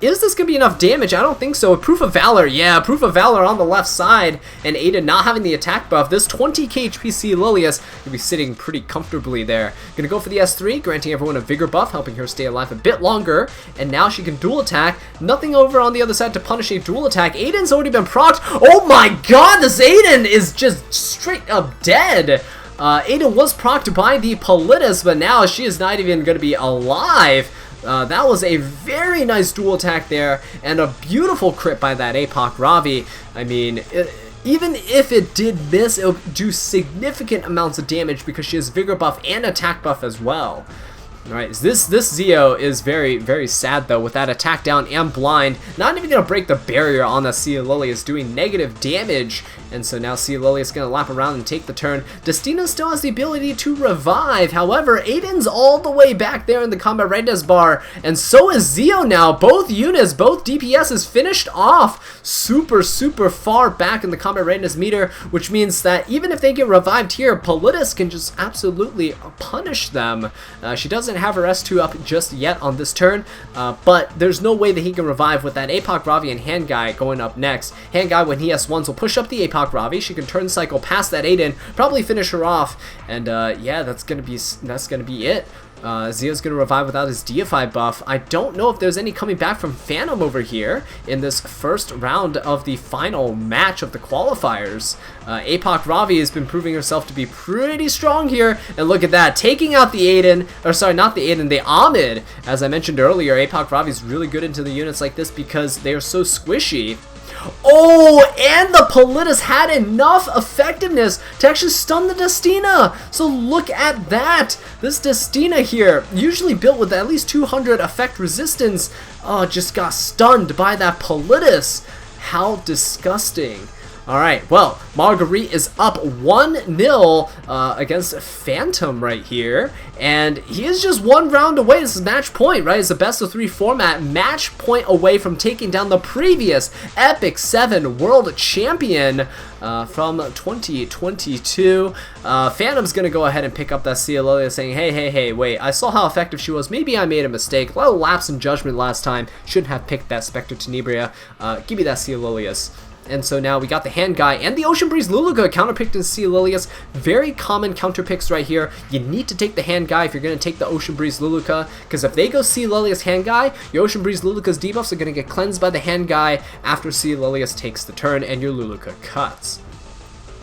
Is this going to be enough damage? I don't think so. Proof of Valor. Yeah, Proof of Valor on the left side. And Aiden not having the attack buff. This 20k HP C. Lilius will be sitting pretty comfortably there. Going to go for the S3, granting everyone a Vigor buff, helping her stay alive a bit longer. And now she can dual attack. Nothing over on the other side to punish a dual attack. Aiden's already been procced. Oh my god, this Aiden is just straight up dead. Aiden was procced by the Politis, but now she is not even going to be alive. That was a very nice dual attack there, and a beautiful crit by that APOC Ravi. I mean, even if it did miss, it would do significant amounts of damage because she has Vigor buff and attack buff as well. Alright, this Zio is very, very sad though with that attack down and blind. Not even going to break the barrier on the Sea Lilius, doing negative damage. And so now Sea Lilius is going to lap around and take the turn. Destina still has the ability to revive. However, Aiden's all the way back there in the combat readiness bar. And so is Zio now. Both units, both DPSs finished off super, super far back in the combat readiness meter. Which means that even if they get revived here, Politis can just absolutely punish them. She doesn't have her S2 up just yet on this turn, but there's no way that he can revive with that APOC Ravi and Hand Guy going up next. Hand Guy, when he S1s, will push up the APOC Ravi. She can turn cycle past that Aiden, probably finish her off, and yeah, that's gonna be it. Zio's going to revive without his Deify buff. I don't know if there's any coming back from Phantom over here in this first round of the final match of the qualifiers. APOC Ravi has been proving herself to be pretty strong here, and look at that, taking out the Aiden, or sorry, not the Aiden, the Ahmed. As I mentioned earlier, APOC Ravi is really good into the units like this because they are so squishy. Oh, and the Politis had enough effectiveness to actually stun the Destina. So look at that. This Destina here, usually built with at least 200 effect resistance, just got stunned by that Politis. How disgusting. Alright, well, Marguerite is up 1-0 against Phantom right here, and he is just one round away. This is match point, right? It's a best of 3 format, match point away from taking down the previous Epic 7 World Champion from 2022. Phantom's gonna go ahead and pick up that Azallea, saying, hey, wait, I saw how effective she was. Maybe I made a mistake. A little lapse in judgment last time. Shouldn't have picked that Spectre Tenebria. Give me that Azallea. And so now we got the Hand Guy and the Ocean Breeze Luluka counterpicked in Azallea. Very common counter picks right here. You need to take the Hand Guy if you're going to take the Ocean Breeze Luluka, because if they go Azallea Hand Guy, your Ocean Breeze Luluka's debuffs are going to get cleansed by the Hand Guy after Azallea takes the turn and your Luluka cuts.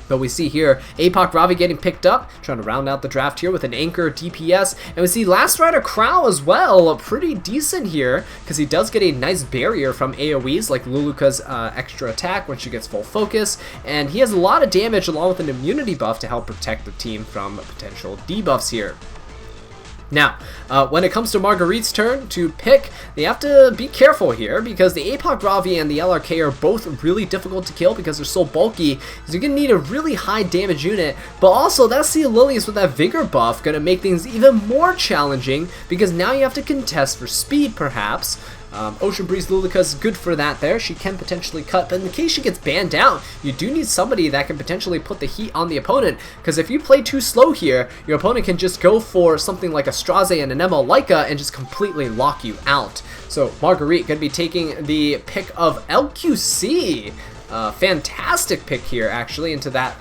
But we see here APOC Ravi getting picked up, trying to round out the draft here with an Anchor DPS. And we see Last Rider Crow as well, pretty decent here, because he does get a nice barrier from AoEs like Luluka's extra attack when she gets full focus. And he has a lot of damage along with an immunity buff to help protect the team from potential debuffs here. Now, when it comes to Marguerite's turn to pick, they have to be careful here because the APOC Ravi and the LRK are both really difficult to kill because they're so bulky. So you're going to need a really high damage unit, but also that Azallea with that Vigor buff going to make things even more challenging because now you have to contest for speed perhaps. Ocean Breeze Luluka is good for that there. She can potentially cut, but in the case she gets banned out, you do need somebody that can potentially put the heat on the opponent, because if you play too slow here, your opponent can just go for something like a Straze and an Emma Leica and just completely lock you out. So Marguerite going to be taking the pick of LQC. Fantastic pick here actually into that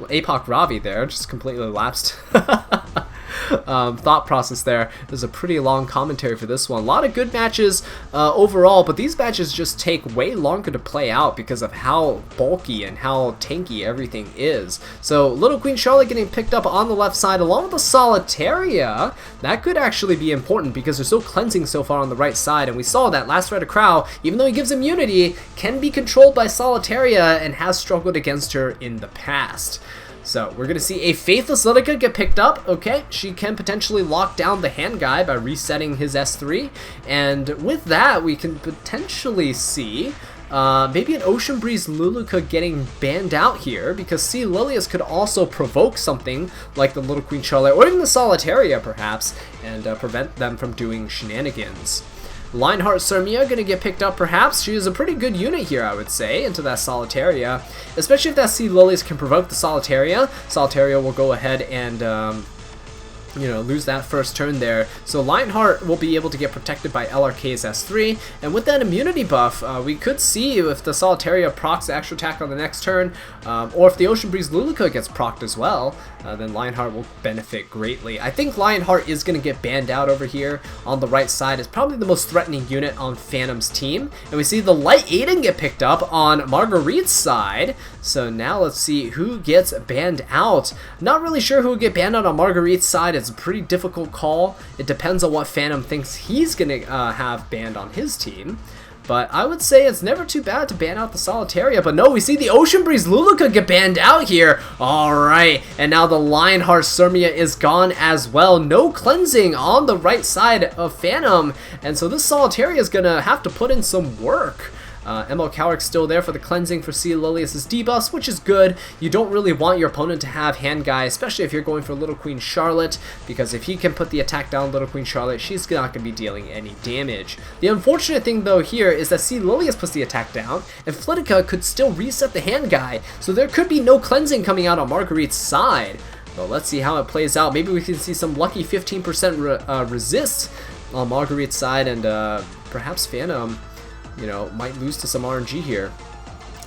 APOC Ravi there, just completely lapsed. Thought process there. There's a pretty long commentary for this one. A lot of good matches overall, but these matches just take way longer to play out because of how bulky and how tanky everything is. So Little Queen Charlotte getting picked up on the left side along with the Solitaria. That could actually be important because they're so cleansing so far on the right side, and we saw that Last Rider Crow, even though he gives immunity, can be controlled by Solitaria and has struggled against her in the past. So we're going to see a Faithless Litica get picked up. Okay, she can potentially lock down the Hand Guy by resetting his S3. And with that, we can potentially see maybe an Ocean Breeze Luluka getting banned out here, because Sea Lilius could also provoke something like the Little Queen Charlotte or even the Solitaria perhaps, and prevent them from doing shenanigans. Lionheart Sirmia going to get picked up perhaps. She is a pretty good unit here, I would say, into that Solitaria. Especially if that Sea Lilius can provoke the Solitaria. Solitaria will go ahead and lose that first turn there. So Lionheart will be able to get protected by LRK's S3, and with that immunity buff, we could see if the Solitaria procs the extra attack on the next turn, or if the Ocean Breeze Luluka gets procced as well, then Lionheart will benefit greatly. I think Lionheart is going to get banned out over here on the right side. It's probably the most threatening unit on Phantom's team, and we see the Light Aiden get picked up on Marguerite's side. So now let's see who gets banned out. Not really sure who will get banned out on Marguerite's side. It's a pretty difficult call. It depends on what Phantom thinks he's going to have banned on his team. But I would say it's never too bad to ban out the Solitaria. But no, we see the Ocean Breeze Luluka get banned out here. Alright, and now the Lionheart Sirmia is gone as well. No cleansing on the right side of Phantom. And so this Solitaria is going to have to put in some work. ML Cowrick's still there for the cleansing for Sea Lilius' debuffs, which is good. You don't really want your opponent to have Hand Guy, especially if you're going for Little Queen Charlotte, because if he can put the attack down Little Queen Charlotte, she's not going to be dealing any damage. The unfortunate thing though here is that Sea Lilius puts the attack down, and Flitica could still reset the Hand Guy, so there could be no cleansing coming out on Marguerite's side. But let's see how it plays out. Maybe we can see some lucky 15% resist on Marguerite's side, and perhaps Phantom might lose to some RNG here.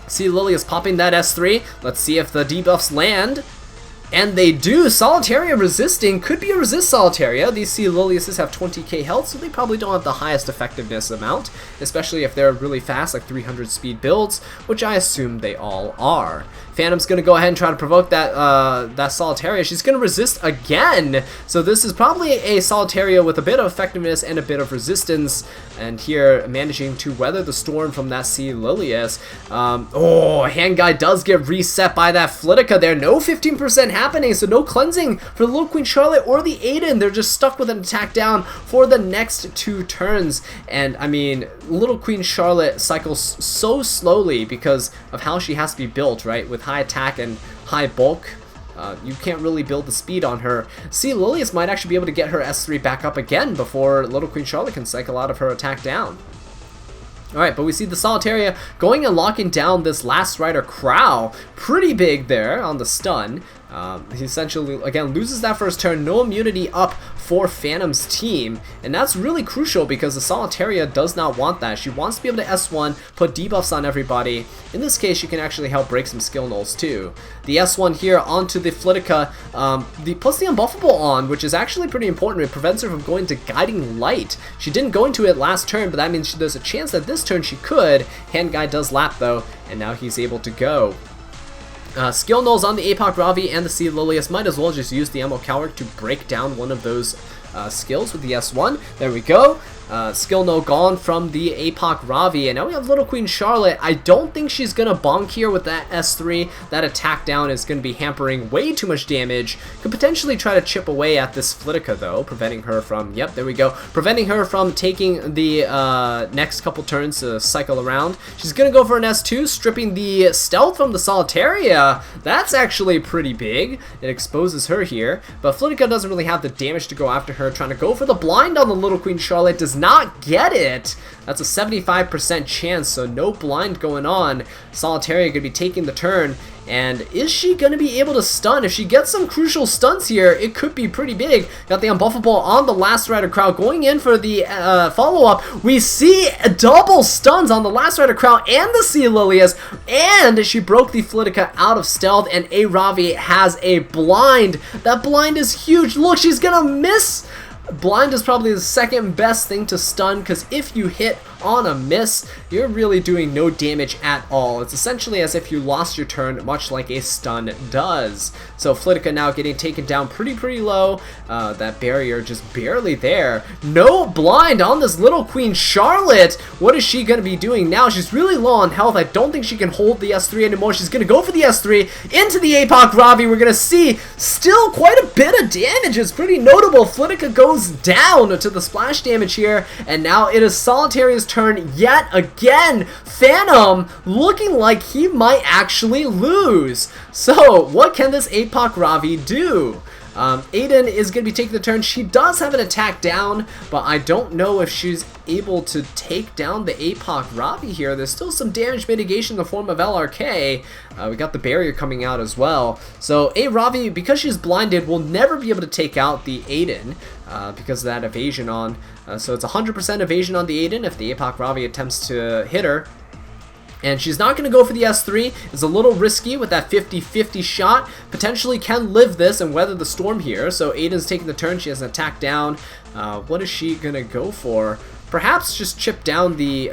Sea Lilius popping that S3. Let's see if the debuffs land. And they do. Solitaria resisting. Could be a resist Solitaria. These Sea Liliuses have 20k health, so they probably don't have the highest effectiveness amount, especially if they're really fast, like 300 speed builds, which I assume they all are. Phantom's going to go ahead and try to provoke that that Solitaria. She's going to resist again. So this is probably a Solitaria with a bit of effectiveness and a bit of resistance. And here, managing to weather the storm from that Sea Lilius. Oh, Hand Guy does get reset by that Flitica there. No 15% happening, so no cleansing for the Little Queen Charlotte or the Aiden. They're just stuck with an attack down for the next 2 turns. And, I mean, Little Queen Charlotte cycles so slowly because of how she has to be built, right? With high attack and high bulk. You can't really build the speed on her. Sea Lilius might actually be able to get her S3 back up again before Little Queen Charlotte can cycle out of her attack down. Alright, but we see the Solitaria going and locking down this Last Rider Crow. Pretty big there on the stun. He essentially, again, loses that first turn. No immunity up for Phantom's team. And that's really crucial because the Solitaria does not want that. She wants to be able to S1, put debuffs on everybody. In this case, she can actually help break some skill nulls too. The S1 here onto the Flitica, plus the unbuffable on, which is actually pretty important. It prevents her from going to Guiding Light. She didn't go into it last turn, but that means there's a chance that this turn she could. Hand Guy does lap though, and now he's able to go. Skill nulls on the Apoc Ravi and the Sea Lilius. Might as well just use the Ammo Coward to break down one of those skills with the S1. There we go. Skill null gone from the Apoc Ravi, and now we have Little Queen Charlotte. I don't think she's gonna bonk here with that S3. That attack down is gonna be hampering way too much damage. Could potentially try to chip away at this Flitica though, preventing her from, yep, there we go, preventing her from taking the next couple turns to cycle around. She's gonna go for an S2, stripping the stealth from the Solitaria. That's actually pretty big. It exposes her here, but Flitica doesn't really have the damage to go after her. Trying to go for the blind on the Little Queen Charlotte, does not get it. That's a 75% chance, so no blind going on. Solitaria gonna be taking the turn, and is she gonna be able to stun? If she gets some crucial stunts here, it could be pretty big. Got the unbuffable on the Last Rider Crow, going in for the follow-up. We see double stuns on the Last Rider Crow and the Sea Lilius, and she broke the Flitica out of stealth, and A Ravi has a blind. That blind is huge. Look, she's gonna miss. Blind is probably the second best thing to stun, because if you hit on a miss, you're really doing no damage at all. It's essentially as if you lost your turn, much like a stun does. So Flitica now getting taken down pretty low. That barrier just barely there. No blind on this Little Queen Charlotte. What is she going to be doing now? She's really low on health. I don't think she can hold the S3 anymore. She's going to go for the S3 into the Apoc Ravi. We're going to see still quite a bit of damage. It's pretty notable. Flitica goes down to the splash damage here, and now it is Solitaria's turn yet again. Phantom looking like he might actually lose. So what can this Apoc Ravi do? Aiden is going to be taking the turn. She does have an attack down, but I don't know if she's able to take down the Apoc Ravi here. There's still some damage mitigation in the form of LRK. We got the barrier coming out as well. So A Ravi, because she's blinded, will never be able to take out the Aiden because of that evasion on. So it's 100% evasion on the Aiden if the Apoc Ravi attempts to hit her. And she's not going to go for the S3. It's a little risky with that 50-50 shot. Potentially can live this and weather the storm here. So Aiden's taking the turn. She has an attack down. What is she going to go for? Perhaps just chip down the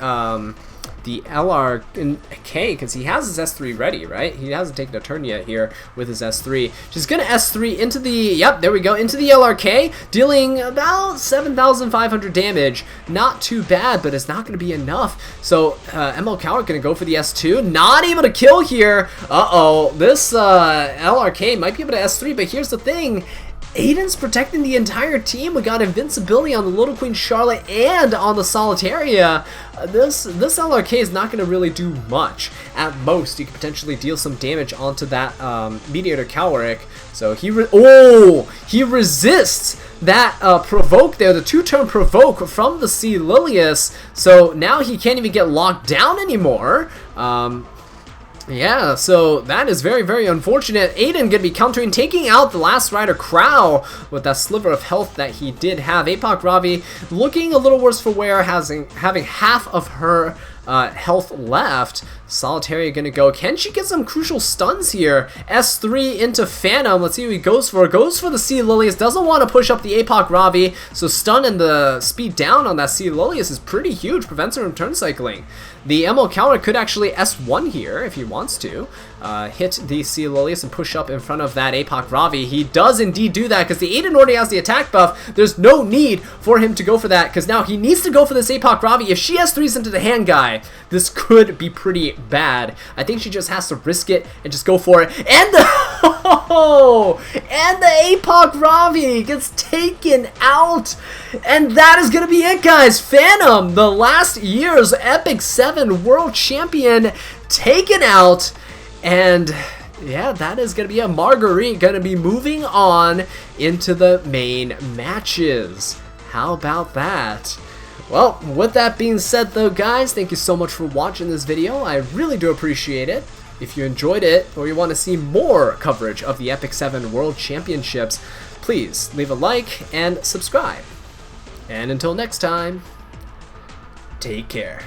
LRK, because he has his S3 ready, right? He hasn't taken a turn yet here with his S3. She's gonna S3 into the, yep, there we go, into the LRK, dealing about 7,500 damage. Not too bad, but it's not gonna be enough. So ML Coward gonna go for the S2, not able to kill here. Uh-oh, this LRK might be able to S3, but here's the thing. Aiden's protecting the entire team. We got invincibility on the Little Queen Charlotte and on the Solitaria. This LRK is not going to really do much. At most, you could potentially deal some damage onto that Mediator Caloric. So he resists that provoke there, the 2-turn provoke from the Sea Lilius. So now he can't even get locked down anymore. Yeah, so that is very unfortunate. Aiden gonna be countering, taking out the Last Rider Crow with that sliver of health that he did have. Apoc Ravi looking a little worse for wear, having half of her health left. Solitaria gonna go. Can she get some crucial stuns here? S3 into Phantom. Let's see what he goes for. Goes for the Sea Lilius. Doesn't want to push up the APOC Ravi. So stun and the speed down on that Sea Lilius is pretty huge. Prevents her from turn cycling. The MO counter could actually S1 here if he wants to. Hit the Sea Lilius and push up in front of that APOC Ravi. He does indeed do that because the Aiden already has the attack buff. There's no need for him to go for that because now he needs to go for this APOC Ravi. If she S3s into the hand guy, this could be pretty bad. I think she just has to risk it and just go for it. And the and the APOC Ravi gets taken out. And that is going to be it, guys. Phantom, the last year's Epic 7 World Champion, taken out. And yeah, that is going to be a Marguerite going to be moving on into the main matches. How about that? Well, with that being said though, guys, thank you so much for watching this video. I really do appreciate it. If you enjoyed it or you want to see more coverage of the Epic 7 World Championships, please leave a like and subscribe. And until next time, take care.